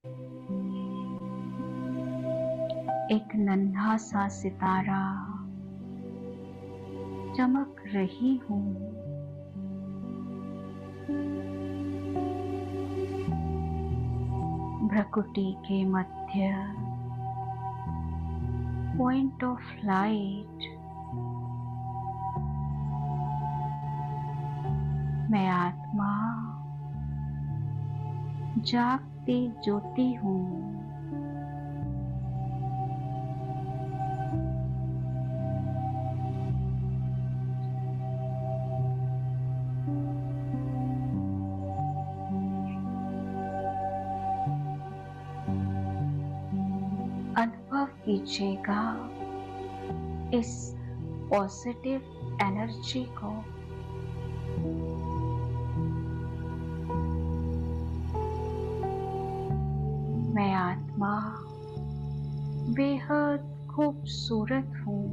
एक नन्हा सा सितारा चमक रही हूँ। भ्रकुटी के मध्य पॉइंट ऑफ लाइट मैं आत्मा जागती ज्योति हूँ। अनुभव कीजिएगा इस पॉजिटिव एनर्जी को। मैं आत्मा बेहद खूबसूरत हूँ।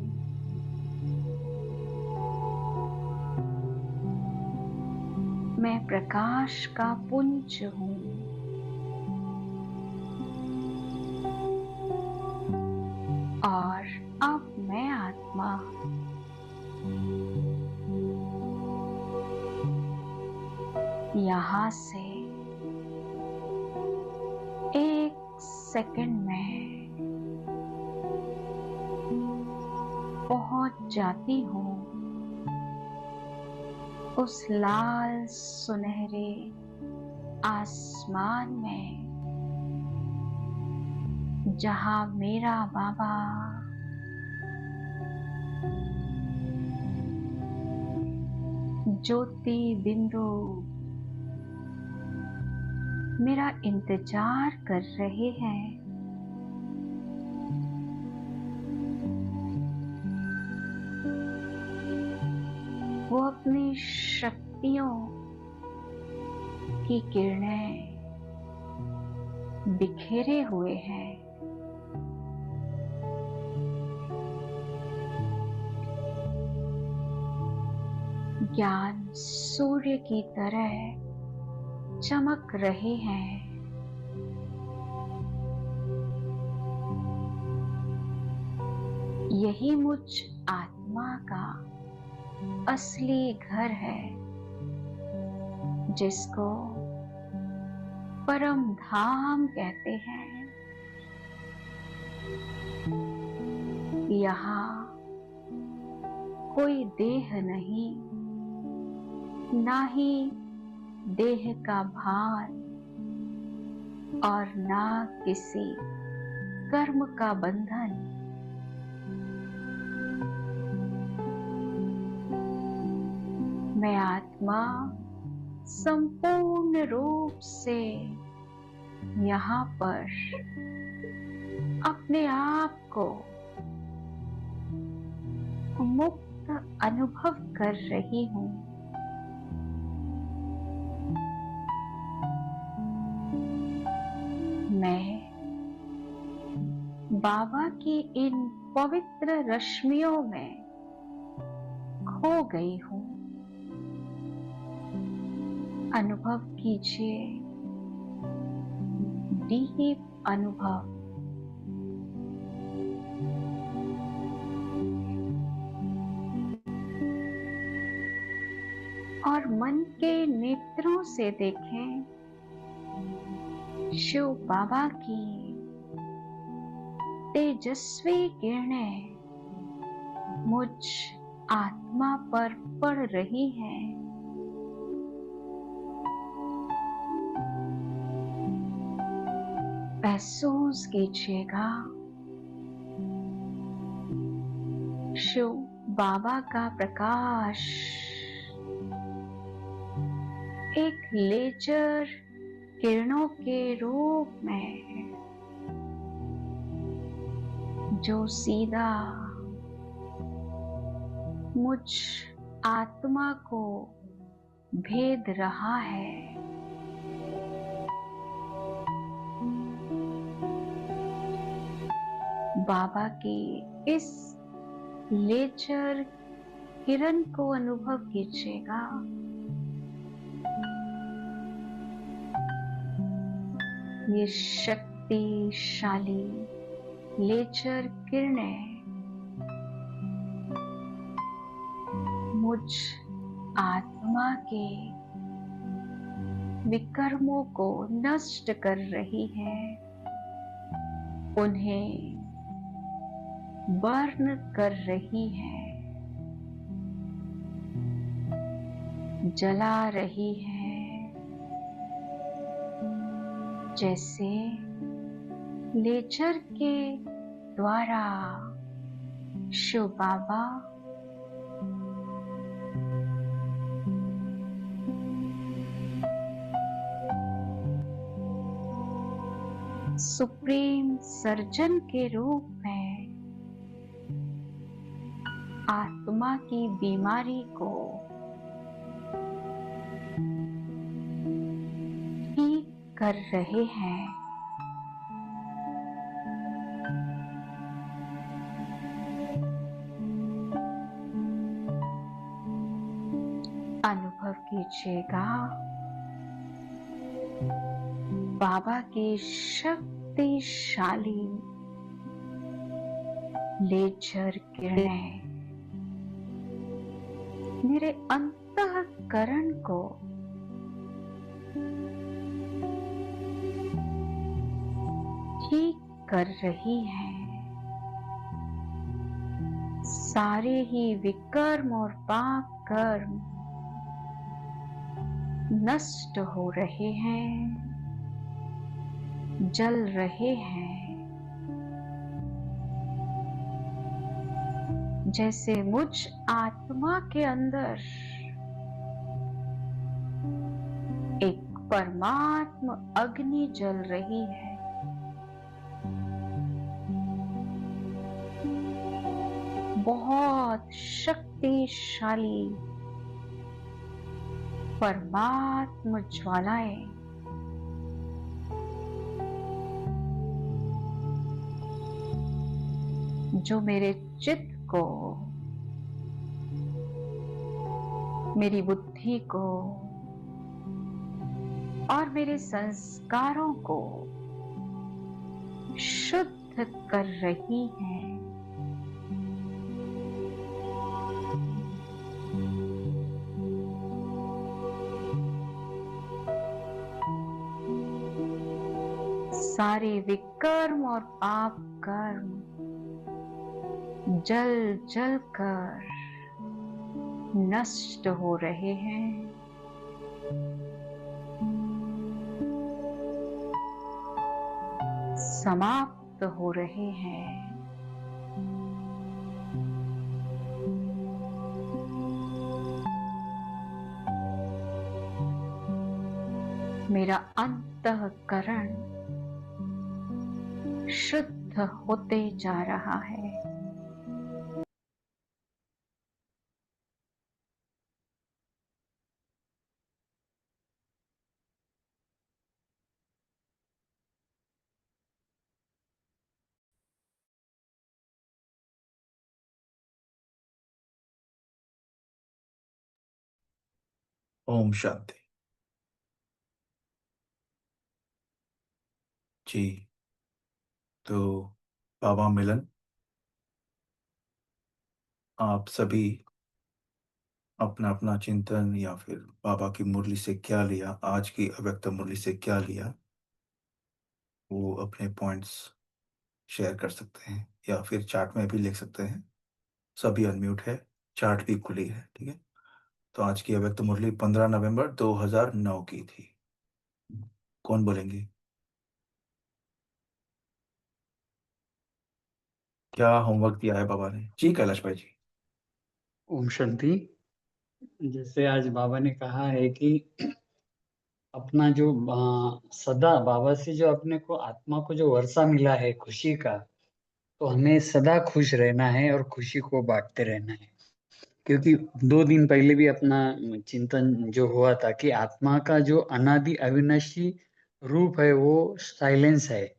मैं प्रकाश का पुंज हूँ। और अब मैं आत्मा यहाँ से एक सेकंड में पहुंच जाती हूँ उस लाल सुनहरे आसमान में जहाँ मेरा बाबा ज्योति बिंदु मेरा इंतजार कर रहे हैं। वो अपनी शक्तियों की किरणें बिखेरे हुए हैं। ज्ञान सूर्य की तरह चमक रहे हैं। यही मुझ आत्मा का असली घर है, जिसको परम धाम कहते हैं। यहाँ कोई देह नहीं, ना ही देह का भान और ना किसी कर्म का बंधन। मैं आत्मा संपूर्ण रूप से यहाँ पर अपने आप को मुक्त अनुभव कर रही हूँ। मैं बाबा की इन पवित्र रश्मियों में खो गई हूँ। अनुभव कीजिए डीप अनुभव। और मन के नेत्रों से देखें शिव बाबा की तेजस्वी किरणें मुझ आत्मा पर पड़ रही हैं। महसूस कीजिएगा शिव बाबा का प्रकाश एक लेजर किरणों के रूप में जो सीधा मुझ आत्मा को भेद रहा है। बाबा की इस लेजर किरण को अनुभव कीजिएगा। ये शक्तिशाली लेजर किरणें मुझ आत्मा के विकर्मों को नष्ट कर रही है, उन्हें बर्न कर रही है, जला रही है। जैसे लेजर के द्वारा शिव बाबा सुप्रीम सर्जन के रूप में आत्मा की बीमारी को ठीक कर रहे हैं। अनुभव कीजिएगा बाबा की शक्तिशाली लेजर किरणें मेरे अंतःकरण को ठीक कर रही है। सारे ही विकर्म और पाप कर्म नष्ट हो रहे हैं, जल रहे हैं। जैसे मुझ आत्मा के अंदर एक परमात्म अग्नि जल रही है, बहुत शक्तिशाली परमात्म ज्वालाएं जो मेरे चित्त को, मेरी बुद्धि को और मेरे संस्कारों को शुद्ध कर रही है। सारे विकर्म और पाप कर्म जल जल कर नष्ट हो रहे हैं। समाप्त हो रहे हैं। मेरा अंतःकरण शुद्ध होते जा रहा है। ओम शांति। जी, तो बाबा मिलन, आप सभी अपना अपना चिंतन या फिर बाबा की मुरली से क्या लिया, आज की अव्यक्त मुरली से क्या लिया, वो अपने पॉइंट्स शेयर कर सकते हैं या फिर चार्ट में भी लिख सकते हैं। सभी अनम्यूट है, चार्ट भी खुली है, ठीक है। तो आज की अव्यक्त मुरली 15 नवंबर 2009 की थी। कौन बोलेंगे? क्या होमवर्क दिया है बाबा ने? जी कैलाश भाई जी। ओम शांति। जैसे आज बाबा ने कहा है कि अपना जो सदा बाबा से जो अपने को आत्मा को जो वर्षा मिला है खुशी का, तो हमें सदा खुश रहना है और खुशी को बांटते रहना है। क्योंकि 2 दिन पहले भी अपना चिंतन जो हुआ था कि आत्मा का जो अनादि अविनाशी रूप है वो साइलेंस है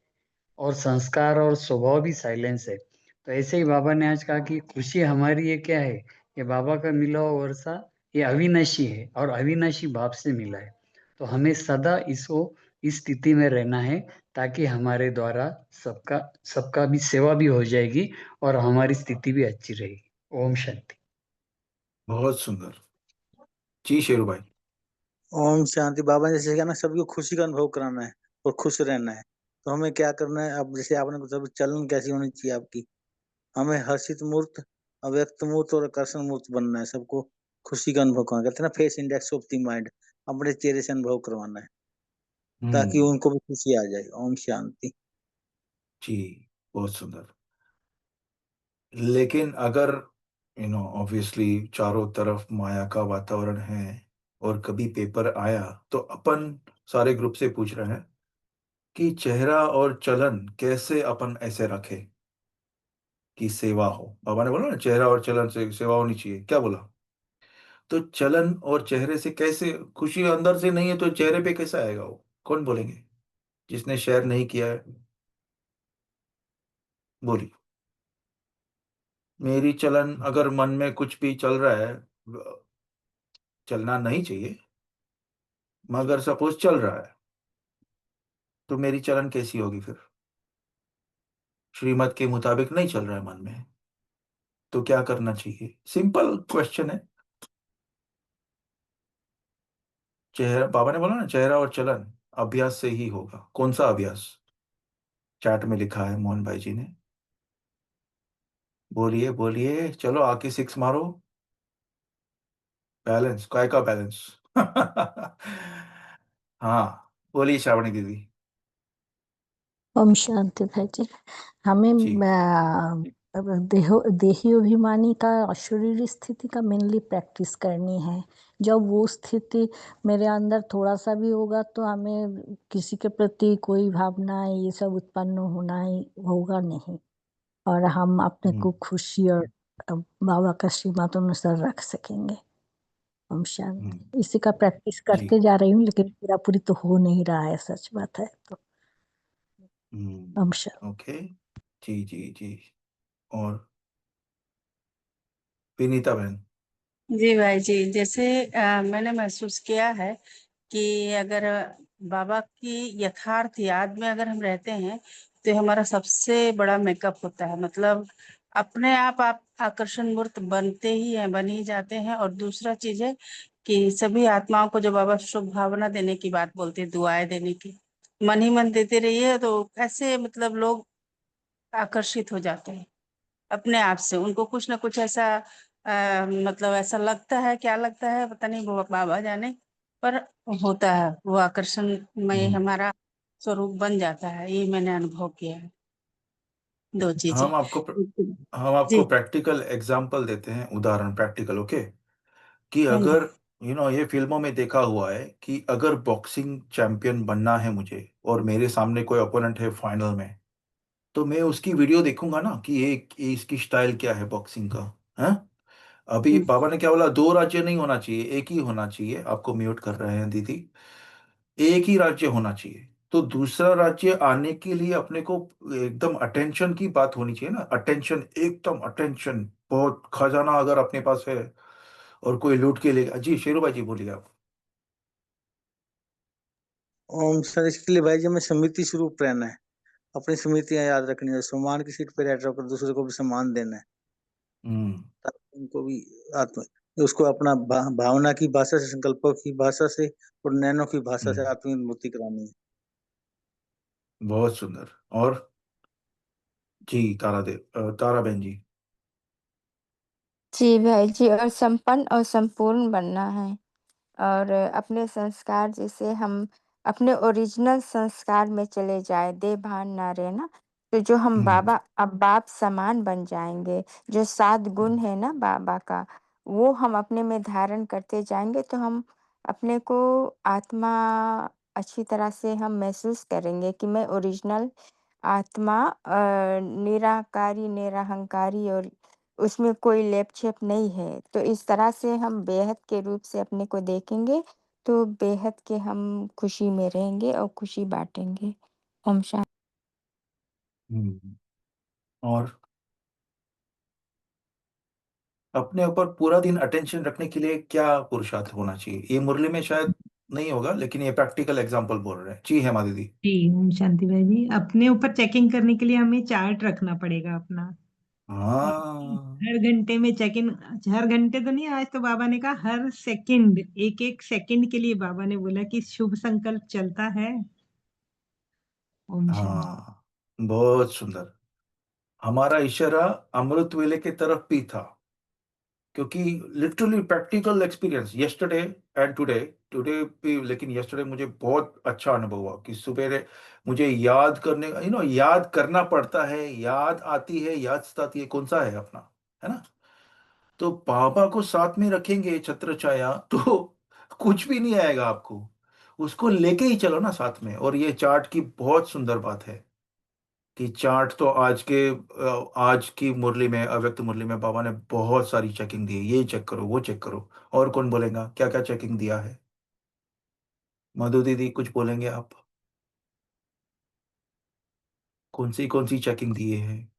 और संस्कार और स्वभाव भी साइलेंस है। तो ऐसे ही बाबा ने आज कहा कि खुशी हमारी ये क्या है, ये बाबा का मिला हुआ वर्षा ये अविनाशी है और अविनाशी भाव से मिला है। तो हमें सदा इसको इस स्थिति में रहना है, ताकि हमारे द्वारा सबका सबका भी सेवा भी हो जाएगी और हमारी स्थिति भी अच्छी रहेगी। ओम शांति। बहुत सुंदर। जी शेरू भाई। ओम शांति। बाबा ने जैसे कहा ना, सभी को खुशी का अनुभव कराना है और खुश रहना है। तो हमें क्या करना है? अब जैसे आपने बताया चलन कैसी होनी चाहिए आपकी, हमें हर्षित मूर्त, अव्यक्त मूर्त और आकर्षण मूर्त बनना है। सबको खुशी का अनुभव करना, कहते हैं ना face index of the mind, अपने चेहरे से अनुभव करवाना है ताकि हम्म। उनको भी खुशी आ जाए। ओम शांति। जी बहुत सुंदर। लेकिन अगर ऑब्वियसली चारों तरफ माया का वातावरण है और कभी पेपर आया, तो अपन सारे ग्रुप से पूछ रहे हैं कि चेहरा और चलन कैसे अपन ऐसे रखें कि सेवा हो। बाबा ने बोला ना चेहरा और चलन से सेवा होनी चाहिए, क्या बोला? तो चलन और चेहरे से कैसे, खुशी अंदर से नहीं है तो चेहरे पे कैसे आएगा? वो कौन बोलेंगे जिसने शेयर नहीं किया है? बोली। मेरी चलन, अगर मन में कुछ भी चल रहा है, चलना नहीं चाहिए, मगर सपोज चल रहा है, तो मेरी चलन कैसी होगी फिर? श्रीमत के मुताबिक नहीं चल रहा है मन में, तो क्या करना चाहिए? सिंपल क्वेश्चन है। चेहरा, बाबा ने बोला ना चेहरा और चलन अभ्यास से ही होगा। कौन सा अभ्यास? चैट में लिखा है मोहन भाई जी ने। बोलिए बोलिए, चलो आके सिक्स मारो। बैलेंस, काय का बैलेंस? हाँ बोलिए श्रावणी दीदी। ओम शांति भाई जी। हमें जी। देही अभिमानी का अशरीरी स्थिति का मेनली प्रैक्टिस करनी है। जब वो स्थिति मेरे अंदर थोड़ा सा भी होगा तो हमें किसी के प्रति कोई भावना ये सब उत्पन्न होना ही होगा नहीं, और हम अपने को हम्म। खुशी और बाबा का श्रीमत अनुसार रख सकेंगे। ओम हम्म। शांति। इसी का प्रैक्टिस जी। करते जा रही हूँ, लेकिन पूरा पूरी तो हो नहीं रहा है, सच बात है। तो ओम शांति। ओके। जी जी जी। और विनीता बहन। जी भाई जी, जैसे मैंने महसूस किया है कि अगर बाबा की यथार्थ याद में अगर हम रहते हैं तो हमारा सबसे बड़ा मेकअप होता है। मतलब अपने आप आकर्षण मूर्त बनते ही हैं, बन ही जाते हैं। और दूसरा चीज है कि सभी आत्माओं को जो बाबा शुभ भावना देने की बात बोलते हैं, दुआएं देने की, मन ही मन देते रहिए तो ऐसे मतलब लोग आकर्षित हो जाते हैं अपने आप से। उनको कुछ ना कुछ ऐसा मतलब ऐसा लगता है, क्या लगता है पता नहीं, वो बाबा जाने, पर होता है वो आकर्षण में हम्म। हमारा स्वरूप बन जाता है। ये मैंने अनुभव किया है, दो चीजें। हम आपको हम आपको जी। प्रैक्टिकल एग्जाम्पल देते हैं, उदाहरण प्रैक्टिकल, ओके? कि हाँ जी। अगर ये फिल्मों में देखा हुआ है कि अगर बॉक्सिंग चैंपियन बनना है मुझे और मेरे सामने कोई ओपोनेंट है फाइनल में, तो मैं उसकी वीडियो देखूंगा ना कि ये इसकी स्टाइल क्या है बॉक्सिंग का। है। अभी हम्म, बाबा ने क्या बोला? दो राज्य नहीं होना चाहिए, एक ही होना चाहिए। आपको म्यूट कर रहे हैं दीदी। एक ही राज्य होना चाहिए। तो दूसरा राज्य आने के लिए अपने को एकदम अटेंशन की बात होनी चाहिए ना, अटेंशन, एकदम अटेंशन। बहुत खजाना अगर अपने पास है और कोई लूट के लेगा। जी शेरू भाई जी बोलिए आप। ओम सर, इसके लिए भाई जी हमें समिति स्वरूप रहना है, अपनी समितियां याद रखनी है, सम्मान की सीट पर बैठ होकर दूसरे को भी सम्मान देना है हम्म। ताकि उनको भी आत्म उसको अपना भावना की भाषा से, संकल्पों की भाषा से और नैनों की भाषा से हम्म। आत्मविमुक्ति करानी है। बहुत सुंदर। और जी तारा बहन जी। जी भाई जी, और संपन्न और संपूर्ण बनना है। और अपने संस्कार जैसे हम अपने ओरिजिनल संस्कार में चले जाए, देह भान ना रहे ना, तो जो हम हम्म। बाबा अब बाप समान बन जाएंगे। जो 7 गुण है ना बाबा का, वो हम अपने में धारण करते जाएंगे तो हम अपने को आत्मा अच्छी तरह से हम महसूस करेंगे कि मैं ओरिजिनल आत्मा, निराकारी निरहंकारी, और उसमें कोई लेप-छेप नहीं है। तो इस तरह से हम बेहद के रूप से अपने को देखेंगे, तो बेहद के हम खुशी में रहेंगे और खुशी बाँटेंगे। ओम शांति। हम्म। और अपने ऊपर पूरा दिन अटेंशन रखने के लिए क्या पुरुषार्थ होना चाहिए? ये मुरली में शायद नहीं होगा, लेकिन ये प्रैक्टिकल एग्जांपल बोल रहे हैं। जी हेमा दीदी। जी ओम शांति भाई जी, अपने ऊपर चेकिंग करने के लिए हमें चार्ट रखना पड़ेगा अपना। और हाँ हर घंटे में चेक इन, हर घंटे तो नहीं, आज तो बाबा ने कहा हर सेकंड, एक एक सेकंड के लिए बाबा ने बोला कि शुभ संकल्प चलता है। ओम शांति। हाँ, बहुत सुंदर। हमारा इशारा अमृत वेले की तरफ भी था, क्योंकि literally practical experience yesterday and today. Today भी, लेकिन यस्टरडे मुझे बहुत अच्छा अनुभव हुआ कि सुबह मुझे याद करने, याद करना पड़ता है, याद आती है, याद सताती है, कौन सा है अपना, है ना। तो बाबा को साथ में रखेंगे छत्र छाया, तो कुछ भी नहीं आएगा आपको। उसको लेके ही चलो ना साथ में। और ये चार्ट की बहुत सुंदर बात है कि चार्ट तो आज की मुरली में, अव्यक्त मुरली में बाबा ने बहुत सारी चेकिंग दी है। ये चेक करो, वो चेक करो। और कौन बोलेगा क्या क्या चेकिंग दिया है? मधु दीदी कुछ बोलेंगे आप? कौन सी चेकिंग दिए हैं?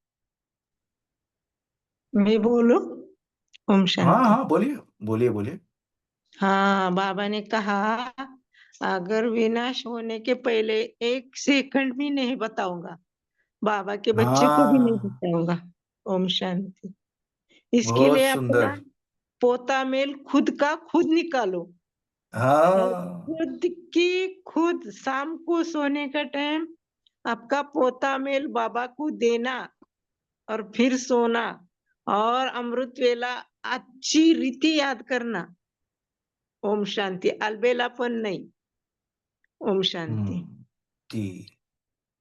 मैं बोलूं? ओम हाँ शांति। हाँ, बोलिए बोलिए बोलिए। हाँ, बाबा ने कहा अगर विनाश होने के पहले एक सेकंड भी नहीं बताऊंगा, बाबा के बच्चे को भी नहीं हाँ, बताऊंगा। ओम शांति। इसके बहुत लिए अपना सुंदर। पोता मेल खुद का खुद निकालो, और हाँ। खुद की खुद शाम को सोने का टाइम आपका पोता मेल बाबा को देना, और फिर सोना, और अमृत वेला अच्छी रीति याद करना। ओम शांति। अलबेलापन नहीं। ओम शांति। जी,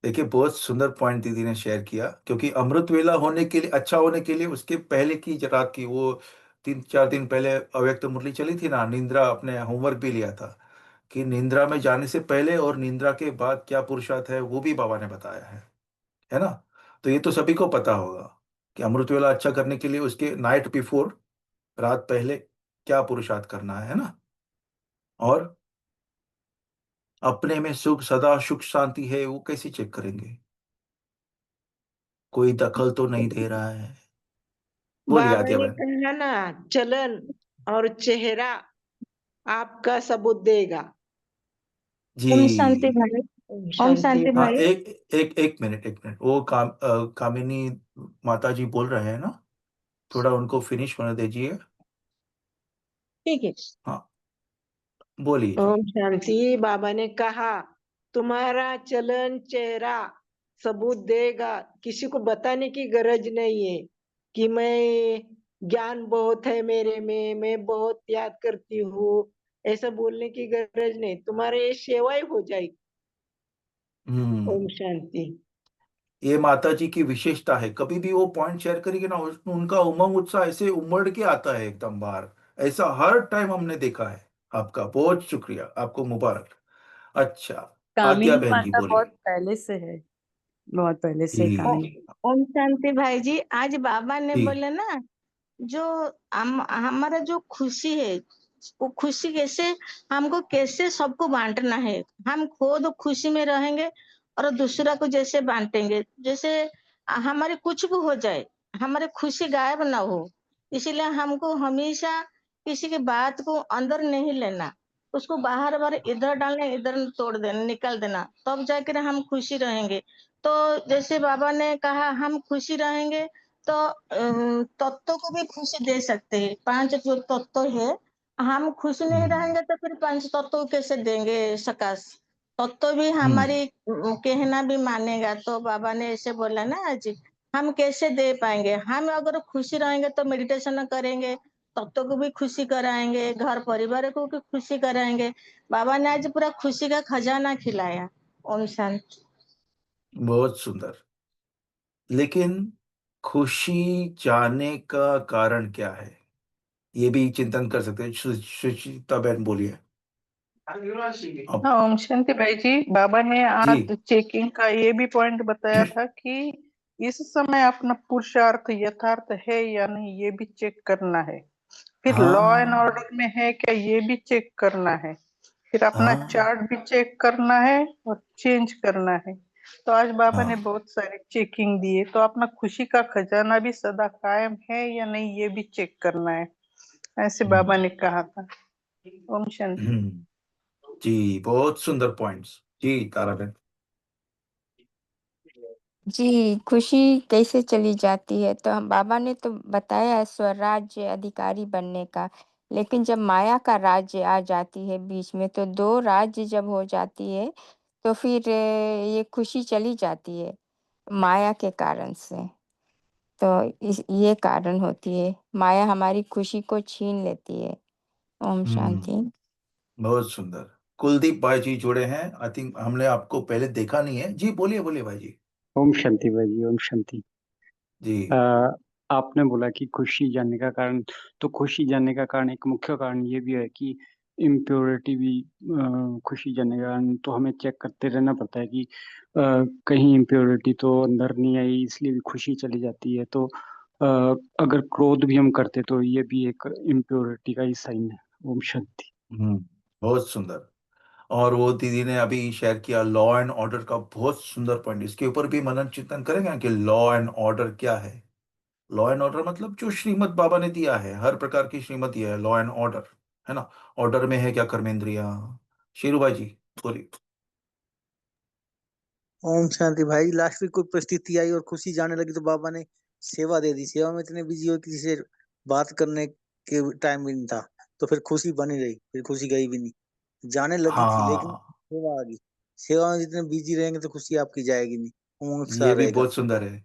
देखिए बहुत सुंदर पॉइंट दीदी ने शेयर किया, क्योंकि अमृत वेला होने के लिए, अच्छा होने के लिए, उसके पहले की रात की, वो 3-4 दिन पहले अव्यक्त मुरली चली थी ना, निंद्रा, अपने होमवर्क भी लिया था कि निंद्रा में जाने से पहले और निंद्रा के बाद क्या पुरुषार्थ है, वो भी बाबा ने बताया है ना। तो ये तो सभी को पता होगा कि अमृत वेला अच्छा करने के लिए उसके नाइट बिफोर, रात पहले क्या पुरुषार्थ करना है ना। और अपने में सुख, सदा सुख शांति है, वो कैसे चेक करेंगे? कोई दखल तो नहीं दे रहा है। बोलिए बाबा आद्या ने बहन। कहा ना, चलन और चेहरा आपका सबूत देगा। ओम शांति जी। भाई। ओम ओम शांति। शांति हाँ, भाई। एक मिनट, वो कामिनी माता जी बोल रहे हैं ना, थोड़ा उनको फिनिश होने दीजिए। ठीक है। हाँ, बोलिए जी। ओम शांति। बाबा ने कहा तुम्हारा चलन चेहरा सबूत देगा। किसी को बताने की गरज नहीं है कि मैं ज्ञान बहुत है मेरे में, मैं बहुत याद करती हूँ। ऐसा बोलने की गरज नहीं, तुम्हारे ये सेवाएं हो जाएगी। हम्म। ओम शांति। ये माता जी की विशेषता है, कभी भी वो पॉइंट शेयर करेंगे ना, उनका उमंग उत्साह ऐसे उमड़ के आता है एकदम बाहर। ऐसा हर टाइम हमने देखा है। आपका बहुत शुक्रिया, आपको मुबारक। अच्छा, आद्या कामिनी बहन जी माता बहुत बोलिए। पहले से है, बहुत पहले से जी कामिनी। ओम शांति भाई जी, आज बाबा ने जी। बोले ना, जो हमारा जो खुशी है, वो खुशी कैसे, हमको कैसे सबको बांटना है। हम खुद खुशी में रहेंगे और दूसरा को जैसे बांटेंगे, जैसे हमारे कुछ भी हो जाए, हमारे खुशी गायब ना हो। इसीलिए हमको हमेशा किसी की बात को अंदर नहीं लेना, उसको बाहर बाहर इधर डालना, इधर तोड़ देना, निकाल देना, तब जाकर हम खुशी रहेंगे। तो जैसे बाबा ने कहा हम खुशी रहेंगे, तो तत्व को भी खुशी दे सकते हैं। 5 जो तत्व है, हम खुश नहीं हम्म रहेंगे तो फिर 5 तत्व को कैसे देंगे सकाश? तत्व भी हम्म हमारी कहना भी मानेगा। तो बाबा ने ऐसे बोला ना आज, हम कैसे दे पाएंगे? हम अगर खुशी रहेंगे तो मेडिटेशन करेंगे, तत्व को भी खुशी कराएंगे, घर परिवार को भी खुशी कराएंगे। बाबा ने आज पूरा खुशी का खजाना खिलाया। ओम शांति। बहुत सुंदर। लेकिन खुशी जाने का कारण क्या है, ये भी चिंतन कर सकते हैं। सुचिता बहन बोलिए अब। हाँ, ओम शांति भाई जी, बाबा ने जी। आज चेकिंग का ये भी पॉइंट बताया था कि इस समय अपना पुरुषार्थ यथार्थ है या नहीं, ये भी चेक करना है। फिर लॉ एंड हाँ ऑर्डर में है क्या, ये भी चेक करना है। फिर अपना हाँ चार्ट भी चेक करना है और चेंज करना है। तो आज बाबा ने हाँ। बहुत सारी चेकिंग दी है, तो अपना खुशी का खजाना भी सदा कायम है या नहीं, ये भी चेक करना है। ऐसे बाबा हम्म ने कहा था। ओम शांति। हम्म। जी, बहुत सुंदर पॉइंट्स। जी, ताराबेन। जी, खुशी कैसे चली जाती है, तो हम बाबा ने तो बताया है स्वराज्य अधिकारी बनने का, लेकिन जब माया का राज्य आ जाती है बीच में, तो 2 राज्य जब हो जाती है, तो फिर ये खुशी चली जाती है, माया के कारण से। तो इस ये कारण होती है, माया हमारी खुशी को छीन लेती है। ओम हुँ, शांति। बहुत सुंदर। कुलदीप भाई जी जुड़े हैं। आई थिंक हमने आपको पहले देखा नहीं है। जी, बोलिए, बोलिए भाई जी। ओम शांति भाई जी, ओम शांति। जी। आपने बोला कि खुशी जानने का कारण, तो खुशी जानने का कारण एक मुख्य कारण ये भी है कि इम्प्योरिटी भी खुशी जानने का कारण, तो हमें चेक करते रहना पड़ता है कि कहीं इम्प्योरिटी तो अंदर नहीं आई, इसलिए भी खुशी चली जाती है। तो अगर क्रोध भी हम करते तो ये भी एक इम्प्योरिटी का ही साइन है। ओम शांति। हुँ, बहुत सुंदर। और वो दीदी ने अभी शेयर किया लॉ एंड ऑर्डर का बहुत सुंदर पॉइंट। इसके ऊपर भी मनन चिंतन करेंगे कि लॉ एंड ऑर्डर क्या है? लॉ एंड ऑर्डर मतलब जो श्रीमद् बाबा ने दिया है, हर प्रकार की श्रीमत दिया है, लॉ एंड ऑर्डर, है ना? ऑर्डर में है क्या कर्मेंद्रियाँ? शेरू भाई जी, बोलिए। ओम शांति भाई। लास्ट में कोई परिस्थिति आई और खुशी जाने लगी तो बाबा ने सेवा दे दी। सेवा में इतने बिजी हो कि किसी से बात करने के टाइम भी नहीं था, तो फिर खुशी बनी रही, फिर खुशी गई भी नहीं। जाने लगी थी लेकिन हाँ, सेवा आ गई। सेवा में जितने बिजी रहेंगे तो खुशी आपकी जाएगी नहीं, उमंग सा ये भी रहेगा। बहुत सुंदर है।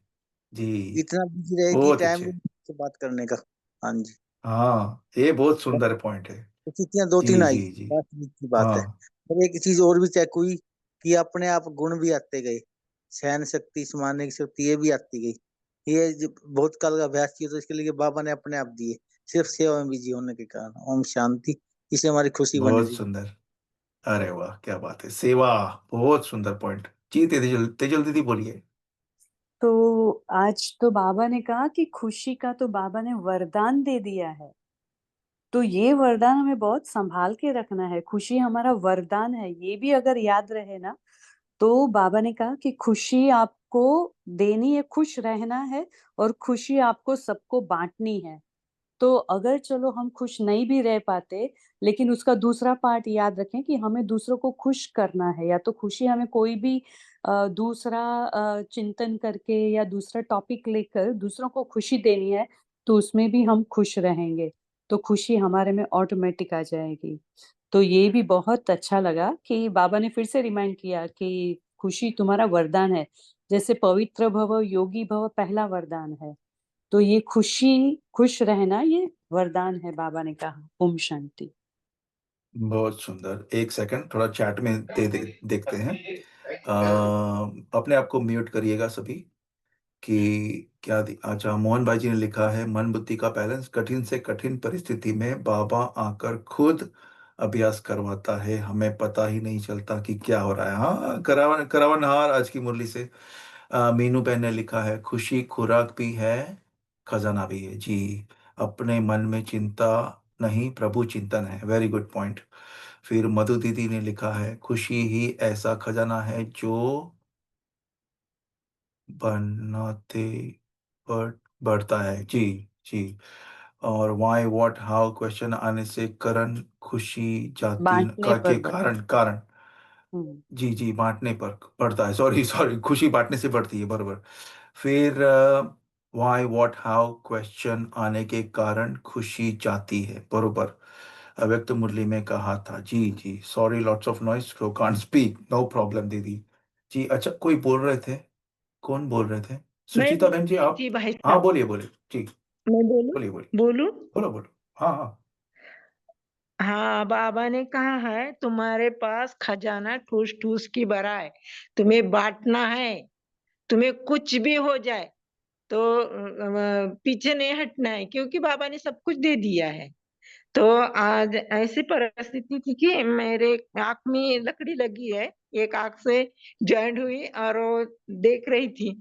जी, इतना बिजी रहे कि बहुत टाइम भी अच्छे। नहीं से बात करने का। हाँ जी। हाँ, ये बहुत बस सुंदर पॉइंट है। स्थितियां दो तीन जी, आई, जी, जी। बस की बात है। हाँ, और एक चीज और भी चेक हुई कि अपने आप गुण भी आते गए। सहन शक्ति, समाने की शक्ति, ये भी आती गई। ये बहुत काल का अभ्यास किया तो इसके लिए बाबा ने अपने आप दिए, सिर्फ सेवा में बिजी होने के कारण। ओम शांति। इससे हमारी खुशी बनी बहुत रही। सुंदर। अरे वाह! क्या बात है। सेवा, बहुत सुंदर पॉइंट। जी, तेजल तेजल दीदी बोलिए। तो आज तो बाबा ने कहा कि खुशी का तो बाबा ने वरदान दे दिया है, तो ये वरदान हमें बहुत संभाल के रखना है। खुशी हमारा वरदान है, ये भी अगर याद रहे ना। तो बाबा ने कहा कि खुशी आपको देनी है, खुश रहना है, और खुशी आपको सबको बांटनी है। तो अगर चलो हम खुश नहीं भी रह पाते, लेकिन उसका दूसरा पार्ट याद रखें कि हमें दूसरों को खुश करना है। या तो खुशी हमें कोई भी दूसरा चिंतन करके या दूसरा टॉपिक लेकर दूसरों को खुशी देनी है, तो उसमें भी हम खुश रहेंगे, तो खुशी हमारे में ऑटोमेटिक आ जाएगी। तो ये भी बहुत अच्छा लगा कि बाबा ने फिर से रिमाइंड किया कि खुशी तुम्हारा वरदान है। जैसे पवित्र भव, योगी भव पहला वरदान है, तो ये खुशी, खुश रहना ये वरदान है, बाबा ने कहा। ओम शांति। बहुत सुंदर। 1 सेकंड थोड़ा चैट में देखते हैं। अपने आप को म्यूट करिएगा सभी कि क्या अच्छा, मोहन भाई जी ने लिखा है मन बुद्धि का बैलेंस कठिन से कठिन परिस्थिति में बाबा आकर खुद अभ्यास करवाता है, हमें पता ही नहीं चलता कि क्या हो रहा है। हाँ, करावनहार आज की मुरली से। मीनू बहन ने लिखा है खुशी खुराक भी है, खजाना भी है। जी, अपने मन में चिंता नहीं, प्रभु चिंतन है। Very good point. फिर मधु दीदी ने लिखा है खुशी ही ऐसा खजाना है जो बनाते बढ़ता है। जी, जी। और व्हाई व्हाट हाउ क्वेश्चन आने से करण खुशी जाती बांटने का पर के बढ़ता कारण है। कारण। हम्म। जी, जी, बाँटने पर बढ़ता है। सॉरी, सॉरी, खुशी बाँटने से बढ़ती है, बरोबर। फिर व्हाई, व्हाट, हाउ क्वेश्चन आने के कारण खुशी जाती है, बरोबर। अव्यक्त मुरली में कहा था। जी, जी, sorry lots of noise so can't speak, no problem दीदी। जी, अच्छा कोई बोल रहे थे? कौन बोल रहे थे? मैं सुचिता बोल बहन जी रही आप? थी भाई हाँ, साहब। बोलिए, बोलिए। जी, मैं बोलूं? बोलिए, बोलिए। बोलूं? बोलो, बोलो। हाँ, हाँ। हाँ, बाबा ने कहा है तुम्हारे पास खजाना ठूस ठूस की भरा है, तुम्हें बांटना है। तुम्हें कुछ भी हो जाए तो पीछे नहीं हटना है, क्योंकि बाबा ने सब कुछ दे दिया है। तो आज ऐसी परिस्थिति थी कि मेरे आंख में लकड़ी लगी है, एक आंख से जॉइंट हुई और वो देख रही थी।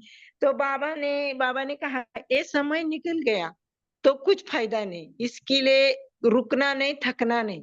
तो बाबा ने कहा ये समय निकल गया तो कुछ फायदा नहीं, इसके लिए रुकना नहीं, थकना नहीं।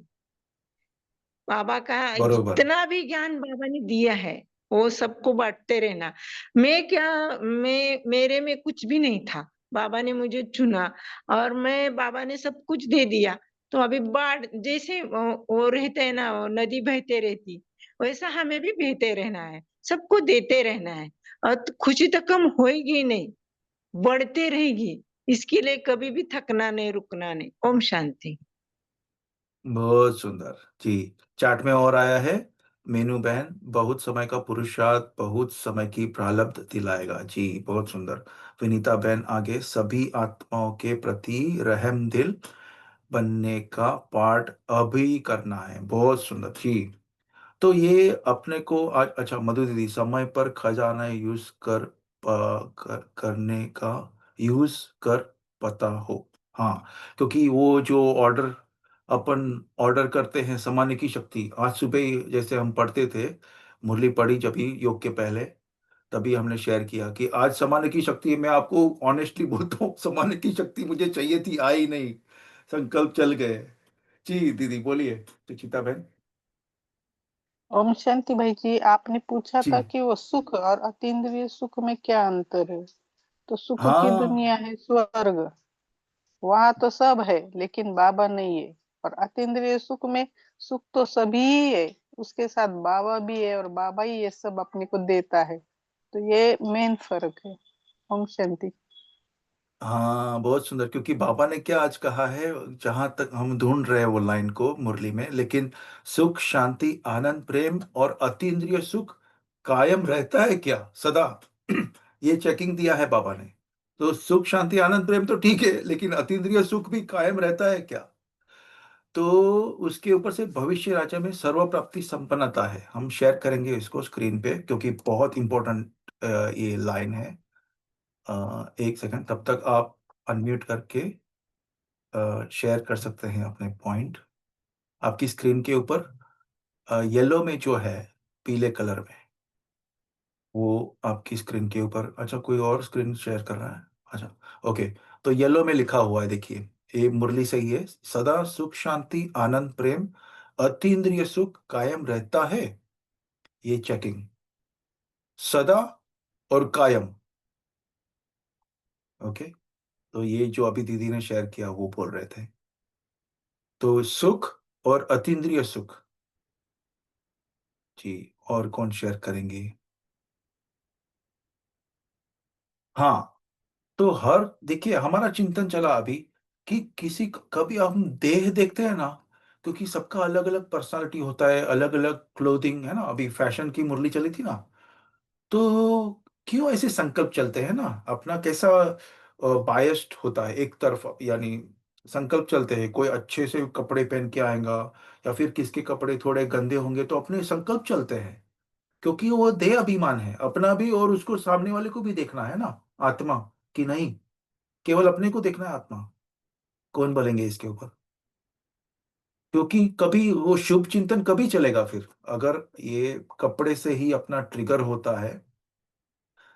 बाबा का बरोबर, जितना भी ज्ञान बाबा ने दिया है वो सबको बांटते रहना। मैं मेरे में कुछ भी नहीं था, बाबा ने मुझे चुना और मैं बाबा ने सब कुछ दे दिया। तो अभी बाढ़ जैसे वो रहते हैं ना, वो नदी बहते रहती, वैसा हमें भी बहते रहना है, सबको देते रहना है, और खुशी तो कम होएगी नहीं, बढ़ते रहेगी। इसके लिए कभी भी थकना नहीं, रुकना नहीं। ओम शांति। बहुत सुंदर जी। चैट में और आया है, मीनू बहन, बहुत समय का पुरुषार्थ बहुत समय की प्रारब्ध दिलाएगा। जी बहुत सुंदर। विनीता बहन आगे, सभी आत्माओं के प्रति रहम दिल बनने का पाठ अभी करना है। बहुत सुंदर जी। तो ये अपने को आज, अच्छा मधु दीदी, समय पर खजाना यूज करने का यूज कर पता हो। हाँ, क्योंकि वो जो ऑर्डर अपन ऑर्डर करते हैं, सामान्य की शक्ति, आज सुबह ही जैसे हम पढ़ते थे, मुरली पढ़ी जब भी योग के पहले, तभी हमने शेयर किया कि आज सामान्य की शक्ति, मैं आपको ऑनेस्टली बोलता हूँ, सामान्य की शक्ति मुझे चाहिए थी, आई नहीं, संकल्प चल गए। जी दीदी बोलिए, सुचिता बहन। ओम शांति भाई जी, आपने पूछा जी था कि वो सुख और अतीन्द्रिय सुख में क्या अंतर है। तो सुख की हाँ दुनिया है स्वर्ग, वहां तो सब है लेकिन बाबा नहीं है। और अतीन्द्रिय सुख में सुख तो सभी है, उसके साथ बाबा भी है और बाबा ही ये सब अपने को देता है। तो ये मेन फर्क है। ओम शांति। हाँ, बहुत सुंदर, क्योंकि बाबा ने क्या आज कहा है, जहां तक हम ढूंढ रहे हैं वो लाइन को मुरली में, लेकिन सुख शांति आनंद प्रेम और अतीन्द्रिय सुख कायम रहता है क्या सदा? ये चेकिंग दिया है बाबा ने। तो सुख शांति आनंद प्रेम तो ठीक है, लेकिन अतीन्द्रिय सुख भी कायम रहता है क्या? तो उसके ऊपर से भविष्य राज्य में सर्व प्राप्ति संपन्नता है। हम शेयर करेंगे इसको स्क्रीन पे, क्योंकि बहुत इंपॉर्टेंट ये लाइन है। एक सेकंड, तब तक आप अनम्यूट करके शेयर कर सकते हैं अपने पॉइंट। आपकी स्क्रीन के ऊपर येलो में जो है, पीले कलर में, वो आपकी स्क्रीन के ऊपर, अच्छा कोई और स्क्रीन शेयर कर रहा है, अच्छा ओके। तो येलो में लिखा हुआ है, देखिए, ये मुरली सही है, सदा सुख शांति आनंद प्रेम अतीन्द्रिय सुख कायम रहता है। ये चेकिंग, सदा और कायम। ओके, तो ये जो अभी दीदी ने शेयर किया वो बोल रहे थे। तो सुख और अतीन्द्रिय सुख। जी, और कौन शेयर करेंगे? हाँ, तो हर, देखिए हमारा चिंतन चला अभी कि कभी हम देह देखते हैं ना, क्योंकि सबका अलग अलग पर्सनालिटी होता है, अलग अलग क्लोथिंग है ना, अभी फैशन की मुरली चली थी ना, तो क्यों ऐसे संकल्प चलते हैं ना, अपना कैसा बायस्ड होता है एक तरफ, यानी संकल्प चलते हैं, कोई अच्छे से कपड़े पहन के आएगा, या फिर किसके कपड़े थोड़े गंदे होंगे, तो अपने संकल्प चलते हैं, क्योंकि वो देह अभिमान है अपना भी, और उसको सामने वाले को भी देखना है ना, आत्मा की नहीं, केवल अपने को देखना है आत्मा। कौन बोलेंगे इसके ऊपर? क्योंकि कभी वो शुभ चिंतन कभी चलेगा फिर, अगर ये कपड़े से ही अपना ट्रिगर होता है।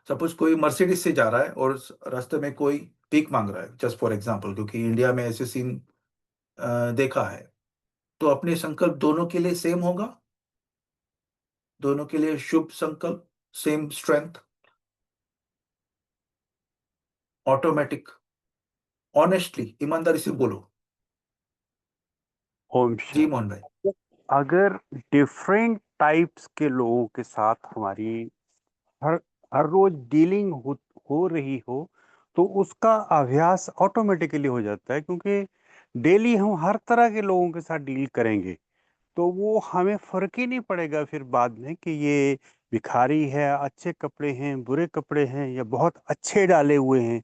सपोज कोई मर्सिडीज से जा रहा है और रास्ते में कोई भीख मांग रहा है, जस्ट फॉर एग्जांपल, क्योंकि इंडिया में ऐसे सीन देखा है, तो अपने संकल्प दोनों के लिए सेम होगा, दोनों के लिए शुभ संकल्प, सेम स्ट्रेंथ, ऑटोमेटिक, ऑनेस्टली, ईमानदारी से बोलो। ओम जी शांति। मोहन भाई। अगर डिफरेंट टाइप्स के लोगों के साथ हमारी हर हर रोज डीलिंग हो रही हो, तो उसका अभ्यास ऑटोमेटिकली हो जाता है, क्योंकि डेली हम हर तरह के लोगों के साथ डील करेंगे, तो वो हमें फर्क ही नहीं पड़ेगा फिर बाद में कि ये भिखारी है, अच्छे कपड़े हैं, बुरे कपड़े हैं, या बहुत अच्छे डाले हुए हैं,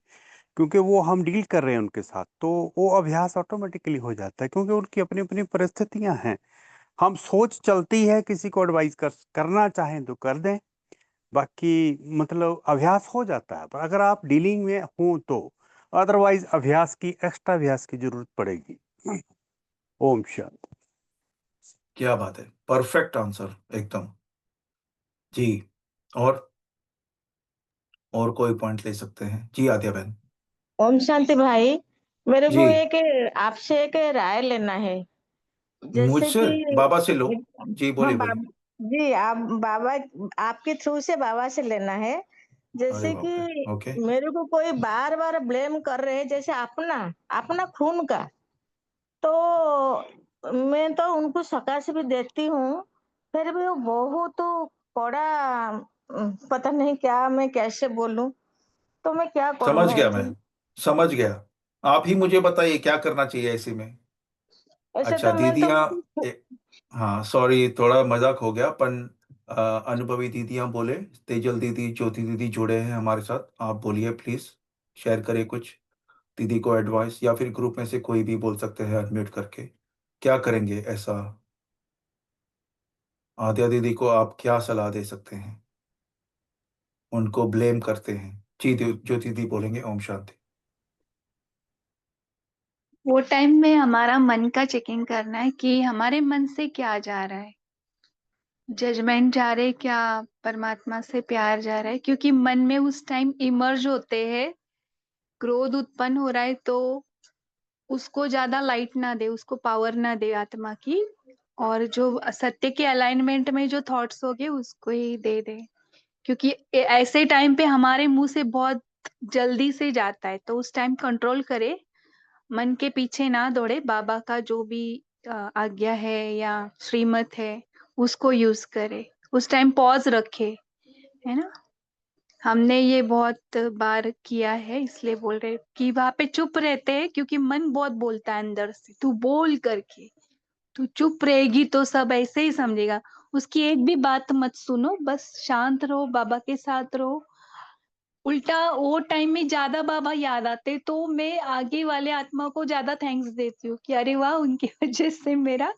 क्योंकि वो हम डील कर रहे हैं उनके साथ, तो वो अभ्यास ऑटोमेटिकली हो जाता है, क्योंकि उनकी अपनी अपनी परिस्थितियां हैं। हम सोच चलती है, किसी को एडवाइस करना चाहें तो कर दें, बाकी मतलब अभ्यास हो जाता है। पर अगर आप डीलिंग में हो तो अदरवाइज अभ्यास की, एक्स्ट्रा अभ्यास की जरूरत पड़ेगी। ओम शांति। क्या बात है, परफेक्ट आंसर एकदम। जी, और कोई पॉइंट ले सकते हैं जी, आद्या बहन। ओम शांति भाई, मेरे जी, को एक आपसे एक राय लेना है। जैसे मुझसे, कि बाबा से लो। जी हाँ बोलिए बोलिए। बाबा जी, आप बाबा आपके थ्रू से बाबा से लेना है। अरे जैसे बाप रे, कि ओके। मेरे को कोई बार बार ब्लेम कर रहे हैं, जैसे अपना अपना खून का तो मैं तो उनको शाबाशी भी देती हूँ, फिर भी वो बहू तो कड़ा पता नहीं क्या मैं कैसे बोलूँ? तो मैं क्या समझ करूँ गया ऐसे? मैं, समझ गया। आप ही मुझे बताइए क्या करना चाहिए ऐसे में? ऐसे अच्छा तो मैं तो दीदियाँ, हाँ सॉरी थोड़ा मजाक हो गया, पर अनुभवी दीदियाँ बोले, तेजल दीदी, ज्योति दीदी जुड़े हैं हमारे साथ। आप बोलिए प्लीज, शेयर करिए कुछ दीदी को एडवाइस, या फिर ग्रुप में से कोई भी बोल सकते हैं अनम्यूट करके। क्या करेंगे ऐसा? आद्या दीदी को आप क्या सलाह दे सकते हैं? उनको ब्लेम करते हैं जी, ज्योति दीदी बोलेंगे। ओम शांति। वो टाइम में हमारा मन का चेकिंग करना है कि हमारे मन से क्या जा रहा है, जजमेंट जा रहे क्या, परमात्मा से प्यार जा रहा है, क्योंकि मन में उस टाइम इमर्ज होते हैं, क्रोध उत्पन्न हो रहा है, तो उसको ज्यादा लाइट ना दे, उसको पावर ना दे आत्मा की, और जो सत्य के अलाइनमेंट में जो थॉट्स होंगे उसको ही दे दे, क्योंकि ऐसे टाइम पे हमारे मुंह से बहुत जल्दी से जाता है, तो उस टाइम कंट्रोल करे, मन के पीछे ना दौड़े, बाबा का जो भी आज्ञा है या श्रीमत है उसको यूज करे, उस टाइम पॉज रखे, है ना। हमने ये बहुत बार किया है, इसलिए बोल रहे कि वहां पे चुप रहते हैं, क्योंकि मन बहुत बोलता है अंदर से, तू बोल करके, तू चुप रहेगी तो सब ऐसे ही समझेगा, उसकी एक भी बात मत सुनो, बस शांत रहो, बाबा के साथ रहो। उल्टा वो टाइम में ज्यादा बाबा याद आते, तो मैं आगे वाले आत्मा को ज्यादा थैंक्स देती हूँ कि अरे वाह, उनकी वजह से मेरा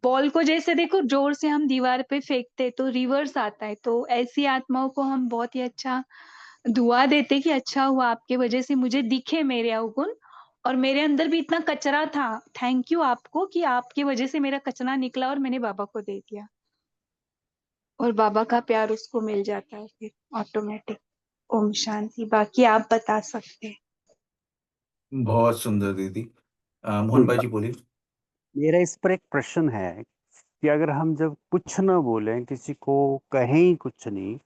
बॉल को जैसे देखो जोर से हम दीवार पे फेंकते तो रिवर्स आता है, तो ऐसी आत्माओं को हम बहुत ही अच्छा दुआ देते कि अच्छा हुआ आपके वजह से मुझे दिखे मेरे अवगुण, और मेरे अंदर भी इतना कचरा था, थैंक यू आपको कि आपकी वजह से मेरा कचरा निकला और मैंने बाबा को दे दिया, और बाबा का प्यार उसको मिल जाता है फिर ऑटोमेटिक। ओम शांति। बाकी आप बता सकते हैं। बहुत सुंदर दीदी। मोहन भाई जी बोलिए। मेरा इस पर एक प्रश्न है कि अगर हम जब कुछ न बोलें, किसी को कहें ही कुछ नहीं,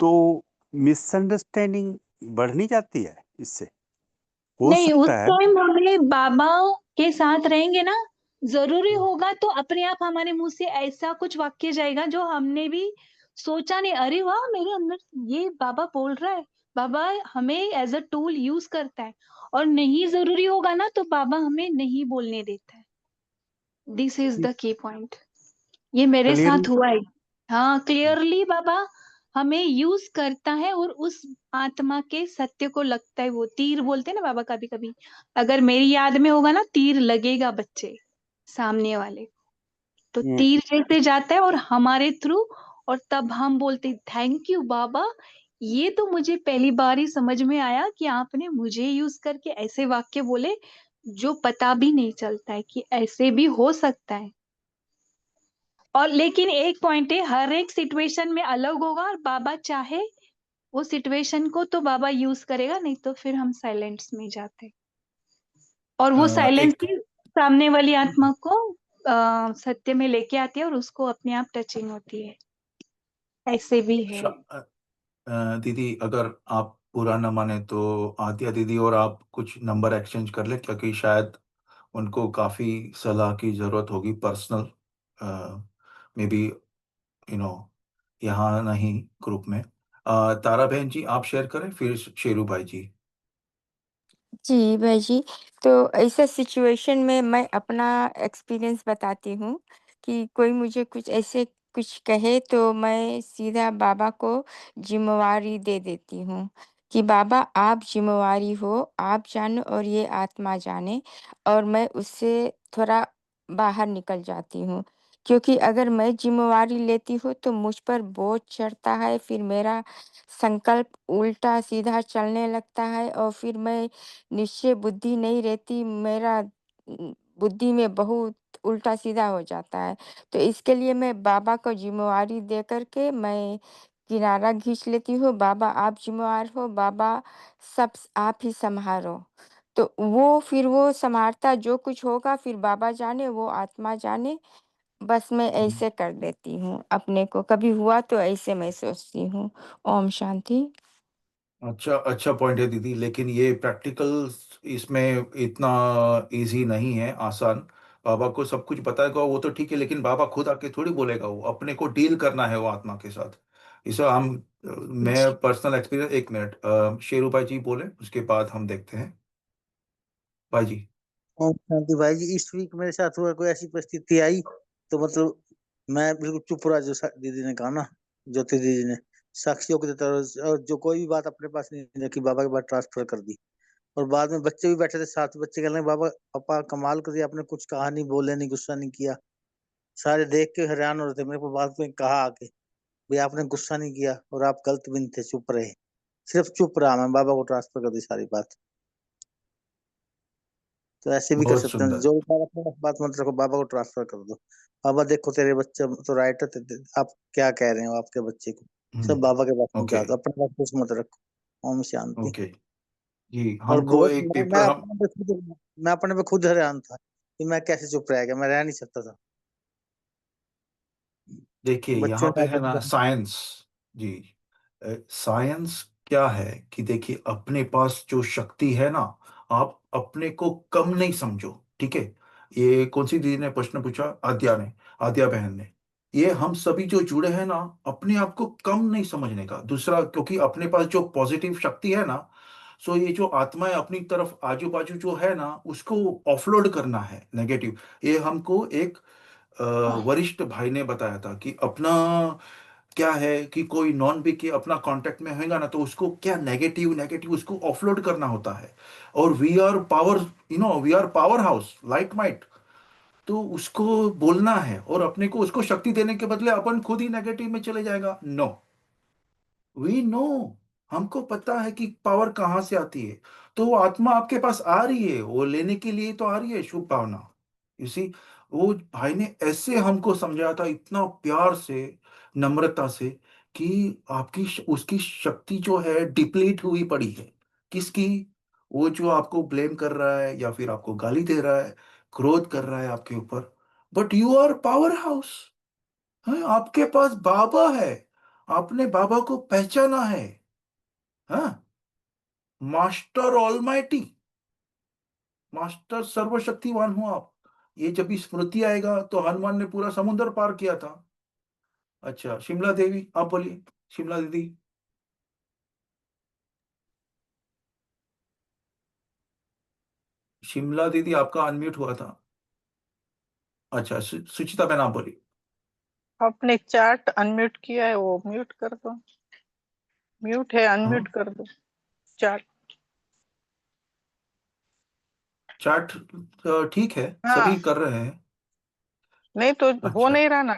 तो मिसअंडरस्टैंडिंग बढ़ नहीं जाती है इससे? हो नहीं, उस सकता है। टाइम हमें बाबा के साथ रहेंगे ना, जरूरी होगा तो अपने आप हमारे मुंह से ऐसा कुछ वाक्य जाएगा जो हमने भी सोचा नहीं, अरे वाह मेरे अंदर ये बाबा बोल रहा है, बाबा हमें एज अ टूल यूज करता है, और नहीं जरूरी होगा ना तो बाबा हमें नहीं बोलने देता है। This is the key point, ये मेरे क्लियर। साथ हुआ है। हाँ, क्लियरली बाबा हमें यूज करता है, और उस आत्मा के सत्य को लगता है, वो तीर बोलते हैं ना बाबा, कभी कभी अगर मेरी याद में होगा ना, तीर लगेगा बच्चे सामने वाले, तो तीर जैसे जाता है और हमारे थ्रू, और तब हम बोलते थैंक यू बाबा, ये तो मुझे पहली बार ही समझ में आया कि आपने मुझे यूज करके ऐसे वाक्य बोले जो पता भी नहीं चलता है कि ऐसे भी हो सकता है। और लेकिन एक पॉइंट है, हर एक सिचुएशन में अलग होगा, और बाबा चाहे वो सिचुएशन को तो बाबा यूज करेगा, नहीं तो फिर हम साइलेंस में जाते, और वो साइलेंस एक ही सामने वाली आत्मा को सत्य में लेके आती है, और उसको अपने आप टचिंग होती है, ऐसे भी है। दीदी अगर आप बुरा न माने तो आद्या दीदी और आप कुछ नंबर एक्सचेंज कर ले, क्योंकि शायद उनको काफ़ी सलाह की ज़रूरत होगी personal, may be, you know, यहाँ नहीं ग्रुप में। तारा बहन जी आप शेयर करें, फिर शेरू भाई जी। जी, भाई जी। तो ऐसा सिचुएशन में मैं अपना एक्सपीरियंस बताती हूँ कि कोई मुझे कुछ ऐसे कुछ कहे तो मैं सीधा बाबा को ज़िम्मेवारी दे देती हूँ कि बाबा आप ज़िम्मेवारी हो, आप जानो और ये आत्मा जाने, और मैं उससे थोड़ा बाहर निकल जाती हूँ। क्योंकि अगर मैं ज़िम्मेवारी लेती हूँ तो मुझ पर बोझ चढ़ता है, फिर मेरा संकल्प उल्टा-सीधा चलने लगता है, और फिर मैं निश्चय बुद्धि नहीं रहती, मेरा बुद्धि में बहुत उल्टा-सीधा हो जाता है। तो इसके लिए मैं बाबा को ज़िम्मेवारी दे कर के मैं किनारा खींच लेती हूँ, बाबा आप ज़िम्मेवार हो, बाबा सब आप ही सँभालो। तो वो फिर वो सँभालता जो कुछ होगा फिर बाबा जाने, वो आत्मा जाने, बस मैं ऐसे कर देती हूँ अपने को। कभी हुआ तो ऐसे मैं सोचती हूँ। ओम शांति। अच्छा अच्छा पॉइंट है दीदी, लेकिन ये प्रैक्टिकल इसमें इतना इजी नहीं है, आसान। बाबा को सब कुछ बताएगा वो तो ठीक है, लेकिन बाबा खुद आके थोड़ी बोलेगा, वो अपने को डील करना है वो आत्मा के साथ। इसे हम मैं पर्सनल एक्सपीरियंस, एक मिनट शेरू भाई जी बोले, उसके बाद हम देखते हैं भाई जी। ओम शांति भाई जी, इस वीक मेरे साथ हुआ, कोई ऐसी परिस्थिति आई तो मतलब मैं बिल्कुल चुप रहा, जो दीदी ने कहा ना, ज्योति दीदी ने साक्षियों की तरह, और जो कोई भी बात अपने पास नहीं रखी, बाबा के पास ट्रांसफर कर दी। और बाद में बच्चे भी बैठे थे साथ, बच्चे कहने लगे, बाबा पापा कमाल कर दिया, आपने कुछ कहा नहीं, बोले नहीं, गुस्सा नहीं किया। सारे देख के हैरान हो रहे थे, मेरे को बाद में कहा आके, भाई आपने गुस्सा नहीं किया और आप गलत भी नहीं थे, चुप रहे। सिर्फ चुप रहा मैं, बाबा को ट्रांसफर कर दी सारी बात। तो ऐसे भी कर बहुत सकते हैं, सुंदर। जो बाबा अपने पास बात मत रखो, बाबा को ट्रांसफर कर दो। बाबा देखो तेरे बच्चे तो राइट है, आप क्या कह रहे हो आपके बच्चे को, सब बाबा के पास ओके पहुंचा दो, अपने पास कुछ मत रखो। ओम शांति। ओके जी, और हमको बहुत एक पेपर हम। मैं अपने पे खुद हैरान था कि मैं कैसे चुप रह गया, मैं रह नहीं सकता था। देखिए बच्चों यहाँ पे है ना ने साइंस। जी, साइंस क्या है कि देखिए अपने पास जो शक्ति है ना, आप अपने को कम नहीं समझो, ठीक है। ये कौन सी दीदी ने प्रश्न पूछा? आद्या ने, आद्या बहन ने। ये हम सभी जो जुड़े हैं ना, अपने आप को कम नहीं समझने का दूसरा, क्योंकि अपने पास जो पॉजिटिव शक्ति है ना, सो ये जो आत्मा है अपनी तरफ आजू बाजू जो है ना, उसको ऑफलोड करना है नेगेटिव। ये हमको एक वरिष्ठ भाई ने बताया था कि अपना क्या है कि कोई नॉन भी के अपना कांटेक्ट में होगा ना, तो उसको क्या नेगेटिव नेगेटिव उसको ऑफलोड करना होता है। और we are power, we are power house light might. तो उसको बोलना है और अपने को उसको शक्ति देने के बदले अपन खुद ही नेगेटिव में चले जाएगा। नो, वी नो, हमको पता है कि पावर कहाँ से आती है। तो वो आत्मा आपके पास आ रही है, वो लेने के लिए तो आ रही है शुभ भावना। इसी वो भाई ने ऐसे हमको समझाया था इतना प्यार से, नम्रता से, कि आपकी उसकी शक्ति जो है डिप्लीट हुई पड़ी है। किसकी? वो जो आपको ब्लेम कर रहा है या फिर आपको गाली दे रहा है, क्रोध कर रहा है आपके ऊपर। But you are power house है, आपके पास बाबा है। आपने बाबा को पहचाना है। हाँ, मास्टर ऑलमाइटी, मास्टर सर्वशक्तिवान हो आप। ये जब भी स्मृति आएगा तो हनुमान ने पूरा समुद्र पार किया था। अच्छा, शिमला देवी आप बोलिए, शिमला दीदी। शिमला दीदी आपका अनम्यूट हुआ था। अच्छा, सुचिता बहन आप बोलिए। आपने चार्ट अनम्यूट किया है, वो म्यूट कर दो। म्यूट है, अनम्यूट हाँ, कर दो चार्ट। चैट ठीक है, सभी हाँ, कर रहे हैं। नहीं तो हो अच्छा नहीं रहा ना।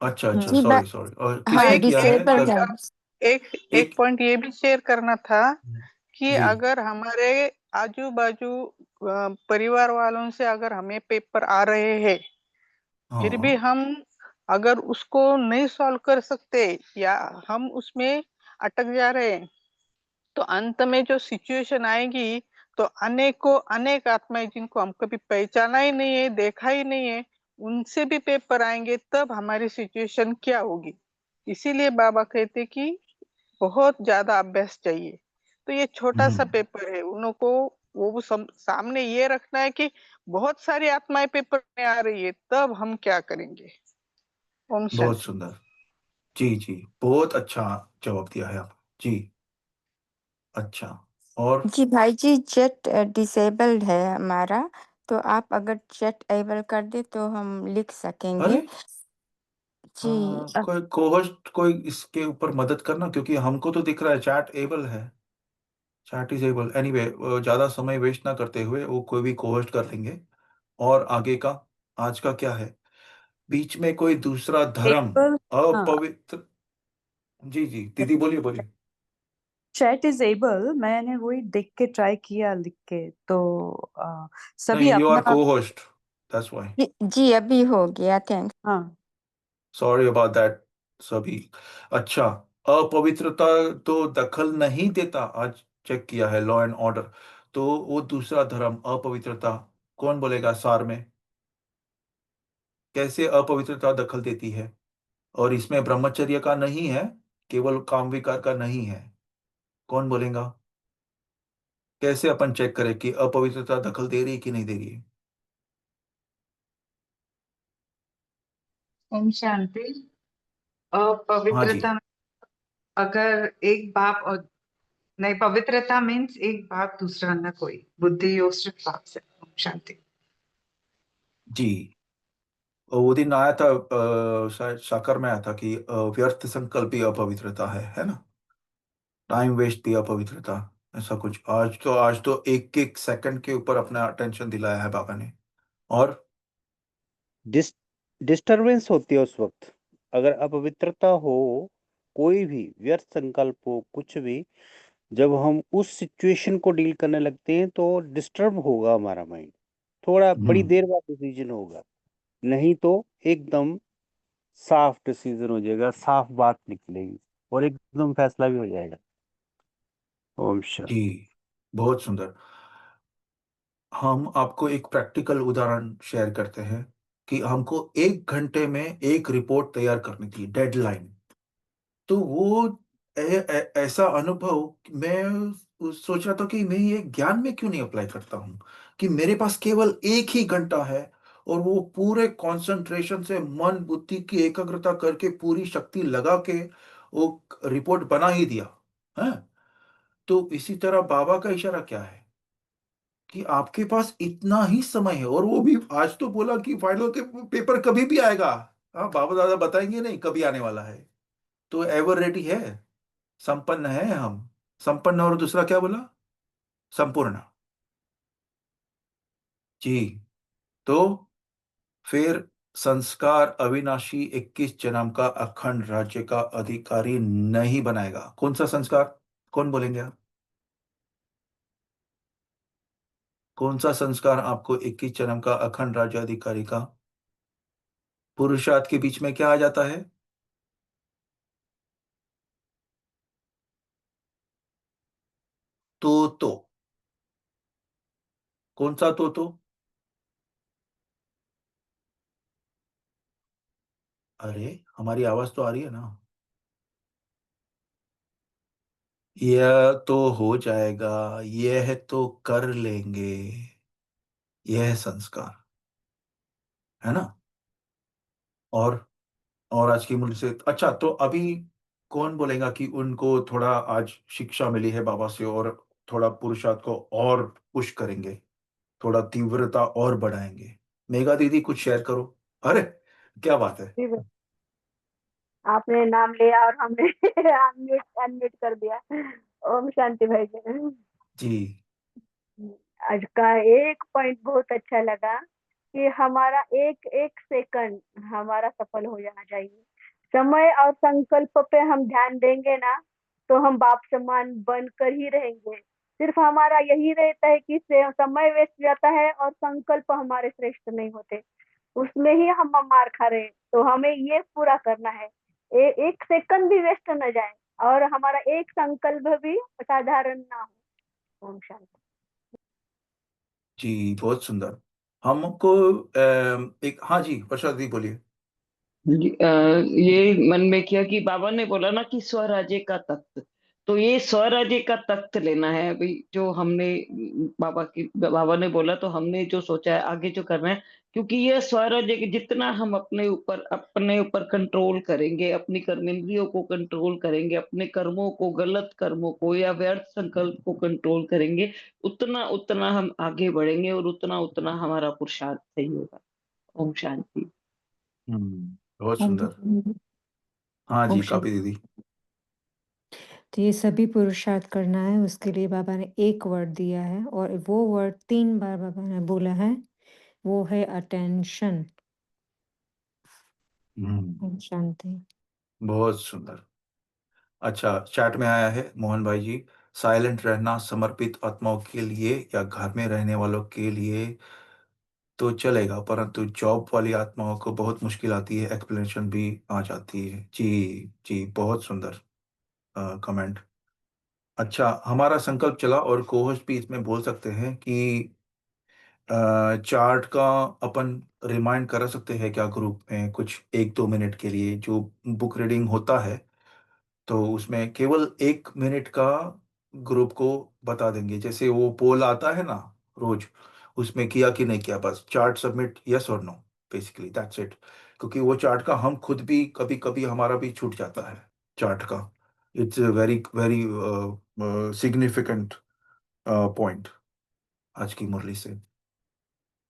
अच्छा अच्छा, जी सॉरी सॉरी, और तो हाँ किसने एक किया एक है डिसेबल्ड पॉइंट है। कर? एक एक एक, पॉइंट ये भी शेयर करना था कि जी, अगर हमारे आजू बाजू परिवार वालों से अगर हमें पेपर आ रहे हैं, फिर भी हाँ हम अगर उसको नहीं सॉल्व कर सकते या हम उसमें अटक जा रहे हैं, तो अंत में जो सिचुएशन आएगी, तो अनेकों अनेक आत्माएं जिनको हम कभी पहचाना ही नहीं है, देखा ही नहीं है, उनसे भी पेपर आएंगे, तब हमारी सिचुएशन क्या होगी। इसीलिए बाबा कहते कि बहुत ज्यादा अभ्यास चाहिए। तो ये छोटा सा हम्म, पेपर है, उनको वो सामने ये रखना है कि बहुत सारी आत्माएं पेपर में आ रही है, तब हम क्या करेंगे। ओम बहुत शांति। सुंदर। जी जी, बहुत अच्छा जवाब दिया है आप जी। अच्छा, और जी भाई जी, चैट डिसेबल्ड है हमारा, तो आप अगर चैट एबल कर दे तो हम लिख सकेंगे। अरे जी कोई कोहोस्ट कोई इसके ऊपर मदद करना, क्योंकि हमको तो दिख रहा है चैट एबल है, चैट इज एबल एनीवे। ज्यादा समय वेस्ट ना करते हुए वो कोई भी कोहोस्ट कर लेंगे। और आगे का, आज का क्या है? बीच में कोई दूसरा धर्म एबल। हाँ, अपवित्र। जी जी दीदी बोलिए बोलिए। चैट इज एबल, मैंने वही देख के ट्राई किया लिख के, तो सभी नहीं, यू आर अपना। को होस्ट, दैट्स व्हाई। जी अभी हो गया, थैंक्स। हाँ, सॉरी अबाउट दैट सभी। अच्छा, अपवित्रता तो दखल नहीं देता, आज चेक किया है लॉ एंड ऑर्डर। तो वो दूसरा धर्म अपवित्रता, कौन बोलेगा सार में कैसे अपवित्रता दखल देती है? और इसमें ब्रह्मचर्य का नहीं है, केवल काम विकार का नहीं है। कौन बोलेगा? कैसे अपन चेक करें कि अपवित्रता दखल दे रही है कि नहीं दे रही है? ओम शांति। हाँ जी। पवित्रता में अगर एक बाप और नहीं, पवित्रता मीन्स एक बाप दूसरा न कोई, बुद्धि योग सिर्फ बाप से। ओम शांति। जी। वो दिन आया था, शायद साकर में आया था कि व्यर्थ संकल्प भी अपवित्रता है ना? टाइम वेस्ट भी अपवित्रता, ऐसा कुछ। आज तो एक एक सेकंड के ऊपर अपना अटेंशन दिलाया है बाबा ने। और डिस्टरबेंस होती है उस वक्त, अगर अपवित्रता हो, कोई भी व्यर्थ संकल्प हो, कुछ भी, जब हम उस सिचुएशन को डील करने लगते हैं तो डिस्टर्ब होगा हमारा माइंड, थोड़ा बड़ी देर बाद डिसीजन होगा, नहीं तो एकदम साफ डिसीजन हो जाएगा, साफ बात निकलेगी और एकदम फैसला भी हो जाएगा। ओम शांति। जी, बहुत सुंदर। हम आपको एक प्रैक्टिकल उदाहरण शेयर करते हैं कि हमको 1 घंटे में एक रिपोर्ट तैयार करनी थी, डेडलाइन। तो वो ऐसा अनुभव, मैं सोच रहा था कि मैं ये ज्ञान में क्यों नहीं अप्लाई करता हूँ, कि मेरे पास केवल एक ही घंटा है और वो पूरे कंसंट्रेशन से मन बुद्धि की एकाग्रता करके पूरी शक्ति लगा के वो रिपोर्ट बना ही दिया है। तो इसी तरह बाबा का इशारा क्या है कि आपके पास इतना ही समय है, और वो भी आज तो बोला कि फाइलों के पेपर कभी भी आएगा। हाँ, बाबा दादा बताएंगे नहीं कभी आने वाला है। तो एवर रेडी है, संपन्न है हम। संपन्न और दूसरा क्या बोला? संपूर्ण। जी। तो फिर संस्कार अविनाशी 21 जन्म का अखंड राज्य का अधिकारी नहीं बनाएगा। कौन सा संस्कार? कौन बोलेंगे आप? कौन सा संस्कार आपको 21 जन्म का अखंड राज्य अधिकारी का? पुरुषार्थ के बीच में क्या आ जाता है? तो कौन सा तो? अरे, हमारी आवाज तो आ रही है ना? यह तो हो जाएगा, यह तो कर लेंगे, यह संस्कार है ना? और और आज की मूल्य से अच्छा, तो अभी कौन बोलेगा कि उनको थोड़ा आज शिक्षा मिली है बाबा से, और थोड़ा पुरुषार्थ को और पुश करेंगे, थोड़ा तीव्रता और बढ़ाएंगे? मेघा दीदी कुछ शेयर करो। अरे, क्या बात है। जी, आपने नाम लिया और हमने अनम्यूट अनम्यूट कर दिया। ओम शांति भाई जी। जी। आज का एक पॉइंट बहुत अच्छा लगा कि हमारा एक एक सेकंड हमारा सफल हो जाना चाहिए। समय और संकल्प पे हम ध्यान देंगे ना, तो हम बाप समान बनकर ही रहेंगे। सिर्फ हमारा यही रहता है कि समय वेस्ट जाता है और संकल्प हमारे श्रेष्ठ नहीं होते, उसमें ही हम मार खा रहे हैं। तो हमें ये पूरा करना है, एक सेकंड भी वेस्ट न जाए और हमारा एक संकल्प भी साधारण ना हो। ओम शांति। जी, बहुत सुंदर। हमको एक, हाँ जी, प्रसाद दी बोलिए। ये मन में किया कि बाबा ने बोला ना कि स्वराज्य का तख्त, तो ये स्वराज्य का तख्त लेना है अभी जो हमने बाबा ने बोला, तो हमने जो सोचा है आगे जो करना है, क्योंकि ये स्वराज्य के जितना हम अपने ऊपर कंट्रोल करेंगे, अपनी कर्मेंद्रियों को कंट्रोल करेंगे, अपने कर्मों को, गलत कर्मों को या व्यर्थ संकल्प को कंट्रोल करेंगे, उतना उतना हम आगे बढ़ेंगे और उतना उतना हमारा पुरुषार्थ सही होगा। ओम शांति। बहुत ओम सुंदर। हाँ ओम जी, काफी शांति। दीदी। तो ये सभी पुरुषार्थ करना है, उसके लिए बाबा ने एक वर्ड दिया है और वो वर्ड 3 बार बाबा ने बोला है, वो है अटेंशन। ओम शांति। बहुत सुंदर। अच्छा, चैट में आया है मोहन भाई जी, साइलेंट रहना समर्पित आत्माओं के लिए या घर में रहने वालों के लिए तो चलेगा, परंतु जॉब वाली आत्माओं को बहुत मुश्किल आती है, एक्सप्लेनेशन भी आ जाती है। जी। जी, बहुत सुंदर कमेंट। अच्छा, हमारा संकल्प चला और कोहोस्ट भी इसमें बोल सकते हैं कि चार्ट का अपन रिमाइंड करा सकते हैं क्या ग्रुप में, कुछ 1-2 मिनट के लिए जो बुक रीडिंग होता है, तो उसमें केवल 1 मिनट का ग्रुप को बता देंगे, जैसे वो पोल आता है ना रोज, उसमें किया कि नहीं किया, बस चार्ट सबमिट, यस और नो, बेसिकली दैट्स इट। क्योंकि वो चार्ट का हम खुद भी कभी कभी हमारा भी छूट जाता है चार्ट का। It's very very significant point आज की मुरली से।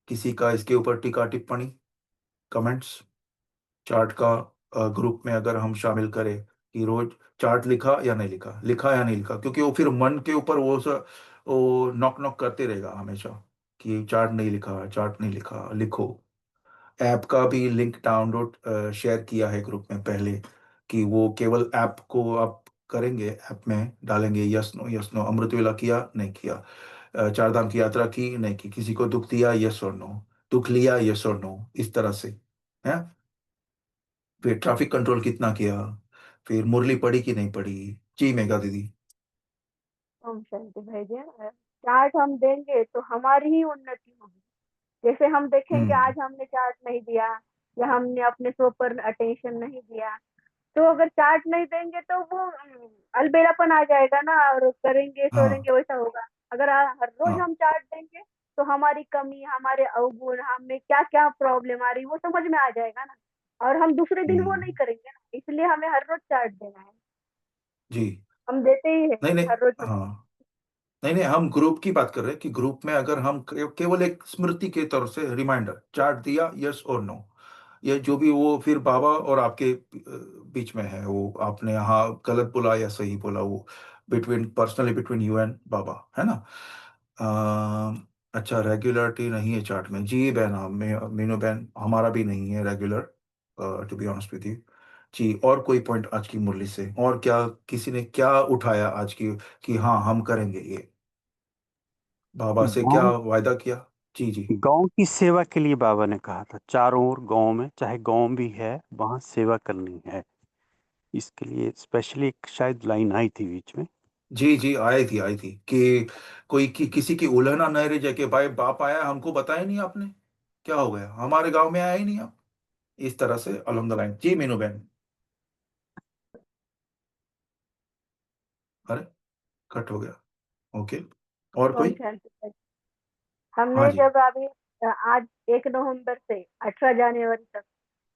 किसी का इसके ऊपर टीका टिप्पणी, कमेंट्स? चार्ट का ग्रुप में अगर हम शामिल करें कि रोज चार्ट लिखा या नहीं लिखा, लिखा या नहीं लिखा, क्योंकि वो फिर मन के ऊपर वो नॉक नॉक करते रहेगा हमेशा कि चार्ट नहीं लिखा, चार्ट नहीं लिखा, लिखो। ऐप का भी लिंक डाउनलोड शेयर किया है ग्रुप में पहले, कि वो केवल ऐप को आप करेंगे, ऐप में डालेंगे यस नो यस नो, अमृत वेला किया नहीं किया, चार धाम की यात्रा की नहीं की, किसी को दुख दिया यस और नो, दुख लिया यस और नो, इस तरह से है। फिर ट्रैफिक कंट्रोल कितना किया, फिर मुरली पड़ी कि नहीं पड़ी। जी मेघा दीदी। ओम शांति भैया। चार्ट हम देंगे तो हमारी ही उन्नति होगी। जैसे हम देखेंगे हम्म। आज हमने चार्ट नहीं दिया या हमने अपने शो पर अटेंशन नहीं दिया, तो अगर चार्ट नहीं देंगे तो वो अलबेलापन आ जाएगा ना, और करेंगे हाँ सोरेंगे वैसा होगा। अगर हर रोज हाँ। हम चार्ट देंगे तो हमारी कमी, हमारे अवगुण, हमें क्या क्या प्रॉब्लम आ रही वो समझ में आ जाएगा ना, और हम दूसरे दिन वो नहीं हम्म। करेंगे ना। इसलिए हमें हर रोज चार्ट देना है। जी। हम देते ही नहीं हैं नहीं। हर रोज। हाँ। नहीं नहीं, हम ग्रुप की बात कर रहे हैं कि ग्रुप में अगर हम केवल एक स्मृति के तौर से रिमाइंडर चार्ट दिया यस और नो, ये जो भी वो फिर बाबा और आपके बीच में है, वो आपने हाँ गलत बोला या सही बोला, वो between personally between you and Baba, है ना। अच्छा, रेगुलरिटी नहीं है चार्ट में, जी बहन, मीनू बहन, हमारा भी नहीं है regular, to be honest with you. जी, और कोई पॉइंट आज की मुरली से, और क्या किसी ने क्या उठाया आज की, कि हाँ हम करेंगे ये, बाबा से क्या गांव वायदा किया? जी जी। गांव की सेवा के लिए बाबा ने कहा था, चारों ओर गांव में, चाहे गांव भी है, वहां सेवा करनी है। इसके लिए स्पेशली एक शायद लाइन आई थी बीच में। जी जी, आई थी कि कोई किसी की उल्हना न रह जाए कि भाई बाप आया हमको बताया नहीं आपने, क्या हो गया, हमारे गांव में आया ही नहीं आप, इस तरह से अलोंग द लाइन। जी मीनू बहन। अरे, कट हो गया। ओके, और ओम कोई? शांति। हाँ हमने जी। जब अभी आज 1 नवंबर से 18 जनवरी तक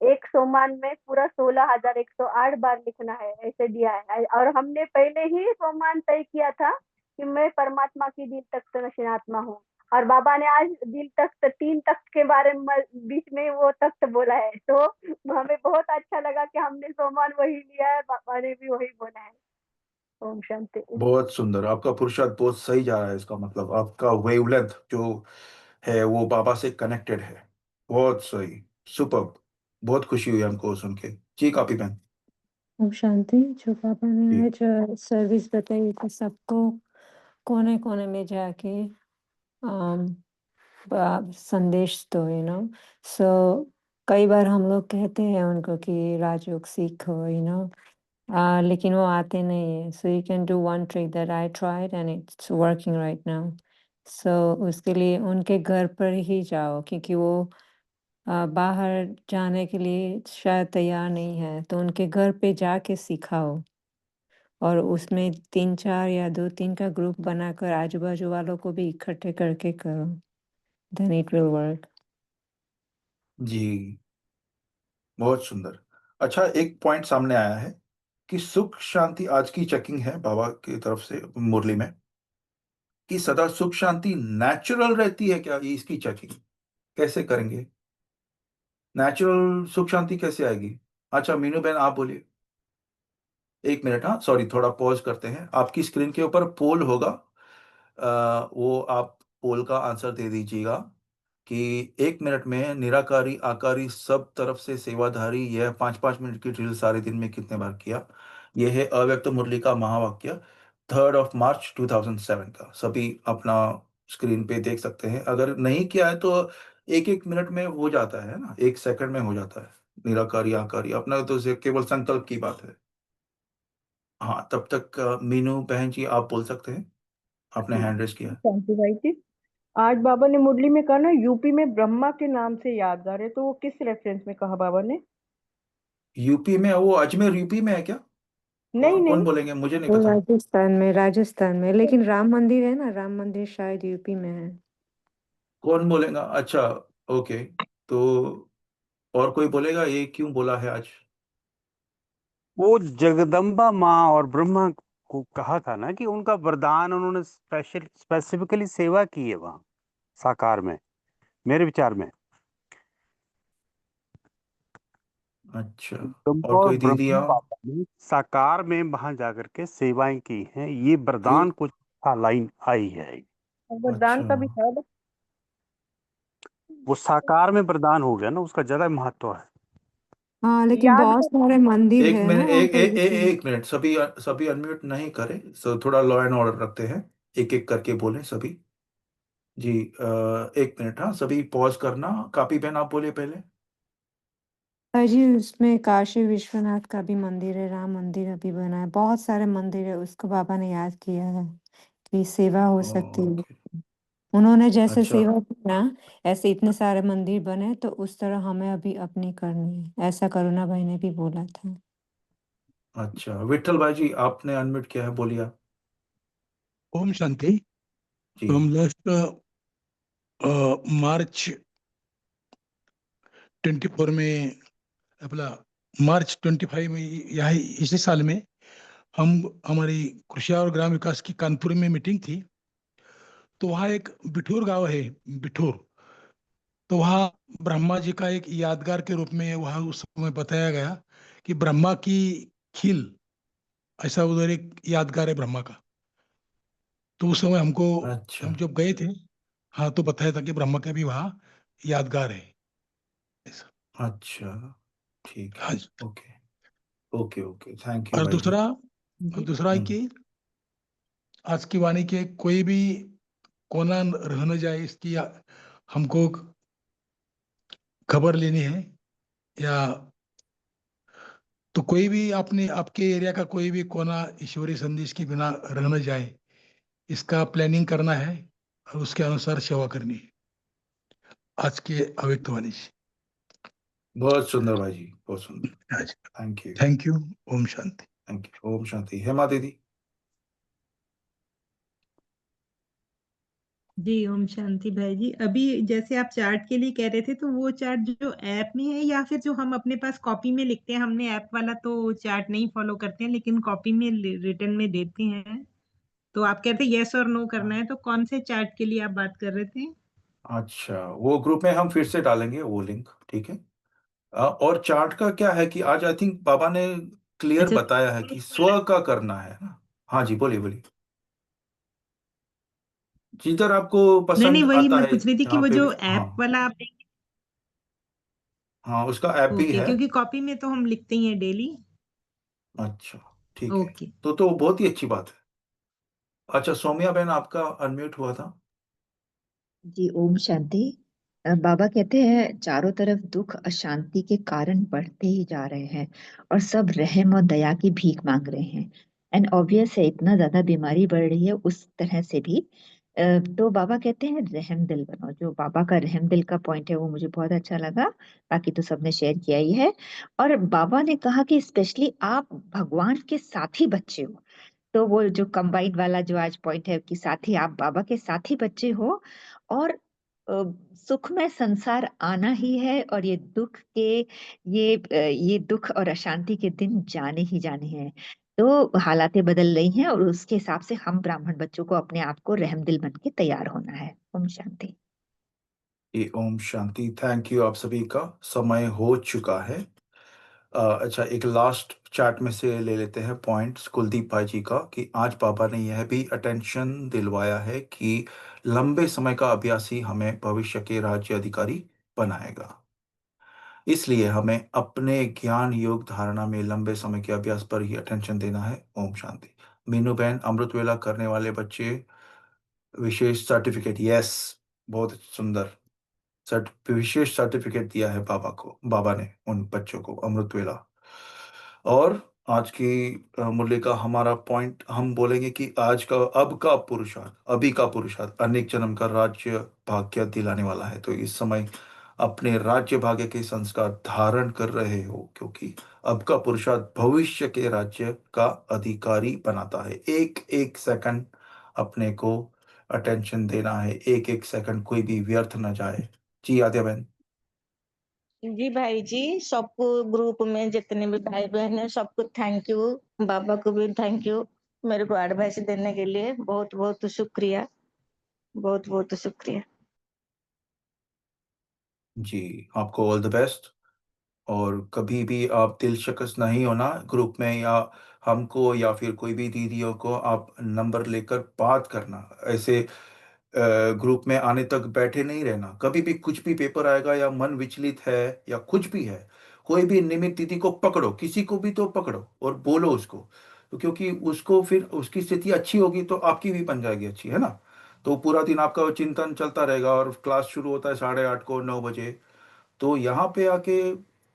एक सोमान में पूरा 16,108 बार लिखना है, ऐसे दिया है। और हमने पहले ही सोमान तय किया था कि मैं परमात्मा की दिल तख्त नशीनात्मा हूँ। और बाबा ने आज दिल तख्त, 3 तख्त के बारे में बीच में वो तख्त बोला है, तो हमें बहुत अच्छा लगा कि हमने सोमान वही लिया है, बाबा ने भी वही बोला है। ओम शांति। बहुत सुंदर, आपका पुरुषार्थ बहुत सही जा रहा है, इसका मतलब आपका वेवलेंथ जो है वो बाबा से कनेक्टेड है। बहुत सही, सुपर, बहुत खुशी हुई हमको सुन के। जी कापी बहन। ओम शांति। जो पापा जी ने आज सर्विस बताई तो सबको कोने कोने में जाके संदेश दो, सो कई बार हम लोग कहते हैं उनको कि राजयोग सीखो, लेकिन वो आते नहीं है। So you can do one trick that I tried and it's working right now. So उसके लिए उनके घर पर ही जाओ, क्योंकि वो बाहर जाने के लिए शायद तैयार नहीं है, तो उनके घर पे जाके सिखाओ। और उसमें 3-4 या 2-3 का ग्रुप बनाकर आजू-बाजू वालों को भी इकट्ठे करके करो, देन इट विल वर्क। जी, बहुत सुंदर। अच्छा, एक पॉइंट सामने आया है कि सुख शांति, आज की चेकिंग है बाबा की तरफ से मुरली में, कि सदा सुख शांति नेचुरल रहती है क्या, ये इसकी चेकिंग कैसे करेंगे? नेचुरल सुख शांति कैसे आएगी? अच्छा मीनू बहन आप बोलिए। एक मिनट, हाँ सॉरी, थोड़ा पॉज करते हैं। आपकी स्क्रीन के ऊपर पोल होगा, वो आप पोल का आंसर दे दीजिएगा कि 1 मिनट में निराकारी आकारी सब तरफ से सेवाधारी, यह 5-5 मिनट की ड्रिल सारे दिन में कितने बार किया। यह है अव्यक्त मुरली का महावाक्य, 3 मार्च 2007 का। सभी अपना स्क्रीन पे देख सकते हैं, अगर नहीं किया है तो 1-1 मिनट में हो जाता है ना, 1 सेकंड में हो जाता है। निराकारी आकारी अपना तो केवल संकल्प की बात है। हाँ, तब तक मीनू बहन जी आप बोल सकते हैं, आपने हाँ, हैंड रेस किया है। शांति भाई जी। आज बाबा ने मुरली में कहा ना, यूपी में ब्रह्मा के नाम से यादगार है, तो वो किस रेफरेंस में कहा बाबा ने? यूपी में, वो अजमेर यूपी में है क्या? नहीं कौन नहीं बोलेंगे, मुझे नहीं वो पता। राजस्थान में, लेकिन राम मंदिर है ना, राम मंदिर शायद यूपी में है। कौन बोलेगा? अच्छा, ओके। तो और कोई बोलेगा ये क्यों बोला है आज? वो जगदम्बा माँ और ब्रह्मा को कहा था ना कि उनका वरदान, उन्होंने स्पेसिफिकली सेवा की है वहाँ साकार में, मेरे विचार में। अच्छा, जगदम्बा और और कोई ब्रह्मा दीदियाँ? बाबा ने साकार में वहां जाकर के सेवाएं की हैं, ये क्यों? वरदान कुछ लाइन आई है। वरदान अच्छा, का भी था बस। वो साकार में वरदान हो गया ना, उसका ज्यादा महत्व है। हाँ, लेकिन याद बहुत कर। सारे मंदिर एक है ना मिनट, वहाँ पे यूपी में। एक मिनट, सभी सभी अनम्यूट नहीं करें, सो थोड़ा लॉ एंड ऑर्डर रखते हैं। एक एक करके बोलें सभी। जी, एक मिनट, हाँ, सभी पॉज करना। कापी पेन आप बोलिए पहले। अजी, उसमें काशी विश्वनाथ का भी मंदिर है, राम मंदिर अभी बना है, बहुत सारे मंदिर है, उसको बाबा ने याद किया है कि सेवा हो सकती है। ओके, उन्होंने जैसे अच्छा, सेवा की ना, ऐसे इतने सारे मंदिर बने, तो उस तरह हमें अभी अपनी करनी है, ऐसा करुणा भाई ने भी बोला था। अच्छा। विट्ठल भाई जी, आपने अनम्यूट किया है, बोलिए आप। ओम शांति। जी, तो हम लास्ट मार्च 24 में, अपना मार्च 25 में, यहाँ इसी साल में हम हमारी कृषि और ग्राम विकास की कानपुर में मीटिंग थी। तो वहाँ एक बिठूर गांव है, बिठूर। तो वहाँ ब्रह्मा जी का एक यादगार के रूप में वहाँ उस समय बताया गया कि ब्रह्मा की खील, ऐसा उधर एक यादगार है ब्रह्मा का। तो उस समय हमको, अच्छा, हम जब गए थे, हाँ, तो बताया था कि ब्रह्मा का भी वहाँ यादगार है ऐसा। अच्छा, ठीक है। हाँ जी। Okay, okay, okay, thank you और भाई जी। दूसरा, जी दूसरा है हम्म, कि आज की वाणी के कोई भी कोना रह न जाए, इसकी हमको खबर लेनी है। या तो कोई भी अपने आपके एरिया का कोई भी कोना ईश्वरीय संदेश के बिना रह न जाए, इसका प्लानिंग करना है और उसके अनुसार सेवा करनी है। आज के अव्यक्त वाणी से। बहुत सुंदर भाई जी, बहुत सुंदर। हाँ जी। Thank you, thank you. ओम शांति। Thank you. ओम शांति। हेमा दीदी। जी ओम शांति भाई जी। अभी जैसे आप चार्ट के लिए कह रहे थे, तो वो चार्ट जो ऐप में है या फिर जो हम अपने पास कॉपी में लिखते हैं, हमने ऐप वाला तो चार्ट नहीं फॉलो करते हैं, लेकिन कॉपी में रिटर्न में देते हैं। तो आप कहते हैं यस और नो करना है, तो कौन से चार्ट के लिए आप बात कर रहे थे? अच्छा, वो ग्रुप में हम फिर से डालेंगे वो लिंक, ठीक है। और चार्ट का क्या है कि आज आई थिंक बाबा ने क्लियर अच्छा। बताया है कि स्व का करना है ना। हाँ जी, बोलिए बोलिए। जिधर आपको नहीं नहीं, पसंद वही आता मैं है, पूछ रही थी कि जहाँ वो पे जो भी। हाँ, ऐप वाला आप हाँ, उसका ऐप भी ओके, है। क्योंकि कॉपी में तो हम लिखते ही हैं डेली। अच्छा, ठीक है। ओके। तो बहुत ही अच्छी बात है। अच्छा, सौम्या बहन, आपका अनम्यूट हुआ था। जी ओम शांति। बाबा कहते हैं चारों तरफ दुख अशांति के कारण बढ़ते ही जा रहे हैं और सब रहम और दया की भीख मांग रहे हैं। एंड ऑब्वियस है, इतना ज्यादा बीमारी बढ़ रही है उस तरह से भी। तो बाबा कहते हैं रहम दिल बनो। जो बाबा का रहम दिल का पॉइंट है वो मुझे बहुत अच्छा लगा। बाकी तो सबने शेयर किया ही है। और बाबा ने कहा कि स्पेशली आप भगवान के साथी बच्चे हो। तो वो जो कंबाइंड वाला जो आज पॉइंट है कि साथी, आप बाबा के साथी बच्चे हो। और सुखमय संसार आना ही है, और ये दुख के, ये दुख और अशांति के दिन जाने ही जाने हैं। तो हालातें बदल रही हैं और उसके हिसाब से हम ब्राह्मण बच्चों को अपने आप को रहमदिल बन के तैयार होना है। ओम शांति। ये ओम शांति। थैंक यू आप सभी का। समय हो चुका है। अच्छा, एक लास्ट चैट में से ले लेते हैं पॉइंट्स कुलदीप भाई जी का, कि आज बाबा ने यह भी अटेंशन दिलवाया है कि लंबे समय का अभ्यास ही हमें भविष्य के राज्य अधिकारी बनाएगा। इसलिए हमें अपने ज्ञान योग धारणा में लंबे समय के अभ्यास पर ही अटेंशन देना है। ओम शांति। मीनू बहन, अमृत वेला करने वाले बच्चे विशेष सर्टिफिकेट, यस, बहुत सुंदर। विशेष सर्टिफिकेट दिया है बाबा को, बाबा ने उन बच्चों को अमृत वेला। और आज की मुरली का हमारा पॉइंट हम बोलेंगे कि आज का, अब का पुरुषार्थ, अभी का पुरुषार्थ अनेक जन्म का राज्य भाग्य दिलाने वाला है। तो इस समय अपने राज्य भाग्य के संस्कार धारण कर रहे हो, क्योंकि अब का पुरुषार्थ भविष्य के राज्य का अधिकारी बनाता है। एक एक सेकंड अपने को अटेंशन देना है, एक एक सेकंड कोई भी व्यर्थ ना जाए। जी आद्या बहन। जी भाई जी, सबको ग्रुप में जितने भी भाई बहन है सबको थैंक यू, बाबा को भी थैंक यू, मेरे को एडवाइस देने के लिए बहुत बहुत शुक्रिया, बहुत बहुत शुक्रिया। जी आपको ऑल द बेस्ट। और कभी भी आप दिल शिकस्त नहीं होना ग्रुप में, या हमको या फिर कोई भी दीदियों को आप नंबर लेकर बात करना। ऐसे ग्रुप में आने तक बैठे नहीं रहना। कभी भी कुछ भी पेपर आएगा या मन विचलित है या कुछ भी है, कोई भी निमित दीदी को पकड़ो, किसी को भी तो पकड़ो और बोलो उसको। तो क्योंकि उसको फिर उसकी स्थिति अच्छी होगी तो आपकी भी बन जाएगी अच्छी, है ना। तो पूरा दिन आपका वो चिंतन चलता रहेगा और क्लास शुरू होता है 8:30 को 9 बजे। तो यहाँ पे आके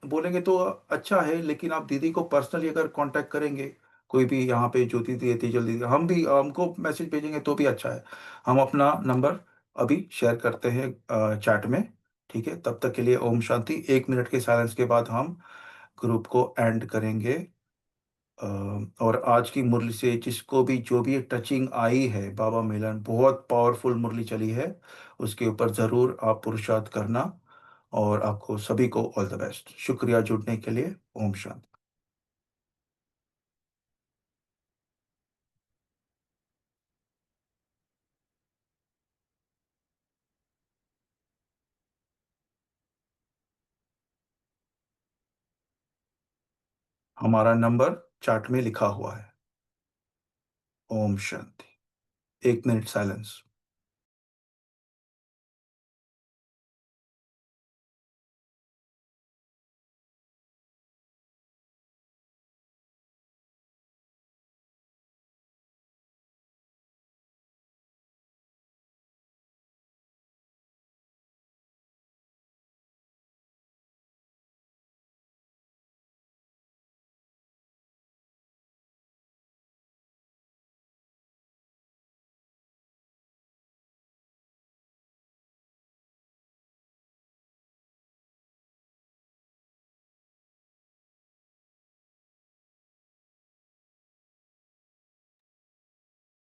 बोलेंगे तो अच्छा है, लेकिन आप दीदी को पर्सनली अगर कांटेक्ट करेंगे, कोई भी यहाँ पे ज्योति दीदी तेजल दीदी, हम भी हमको मैसेज भेजेंगे तो भी अच्छा है। हम अपना नंबर अभी शेयर करते हैं चैट में। ठीक है, तब तक के लिए ओम शांति। 1 मिनट के साइलेंस के बाद हम ग्रुप को एंड करेंगे। और आज की मुरली से जिसको भी जो भी टचिंग आई है, बाबा मिलन बहुत पावरफुल मुरली चली है, उसके ऊपर ज़रूर आप पुरुषार्थ करना। और आपको सभी को ऑल द बेस्ट। शुक्रिया जुड़ने के लिए। ओम शांति। हमारा नंबर चार्ट में लिखा हुआ है। ओम शांति। 1 minute silence.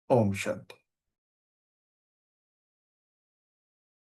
ओम शांति।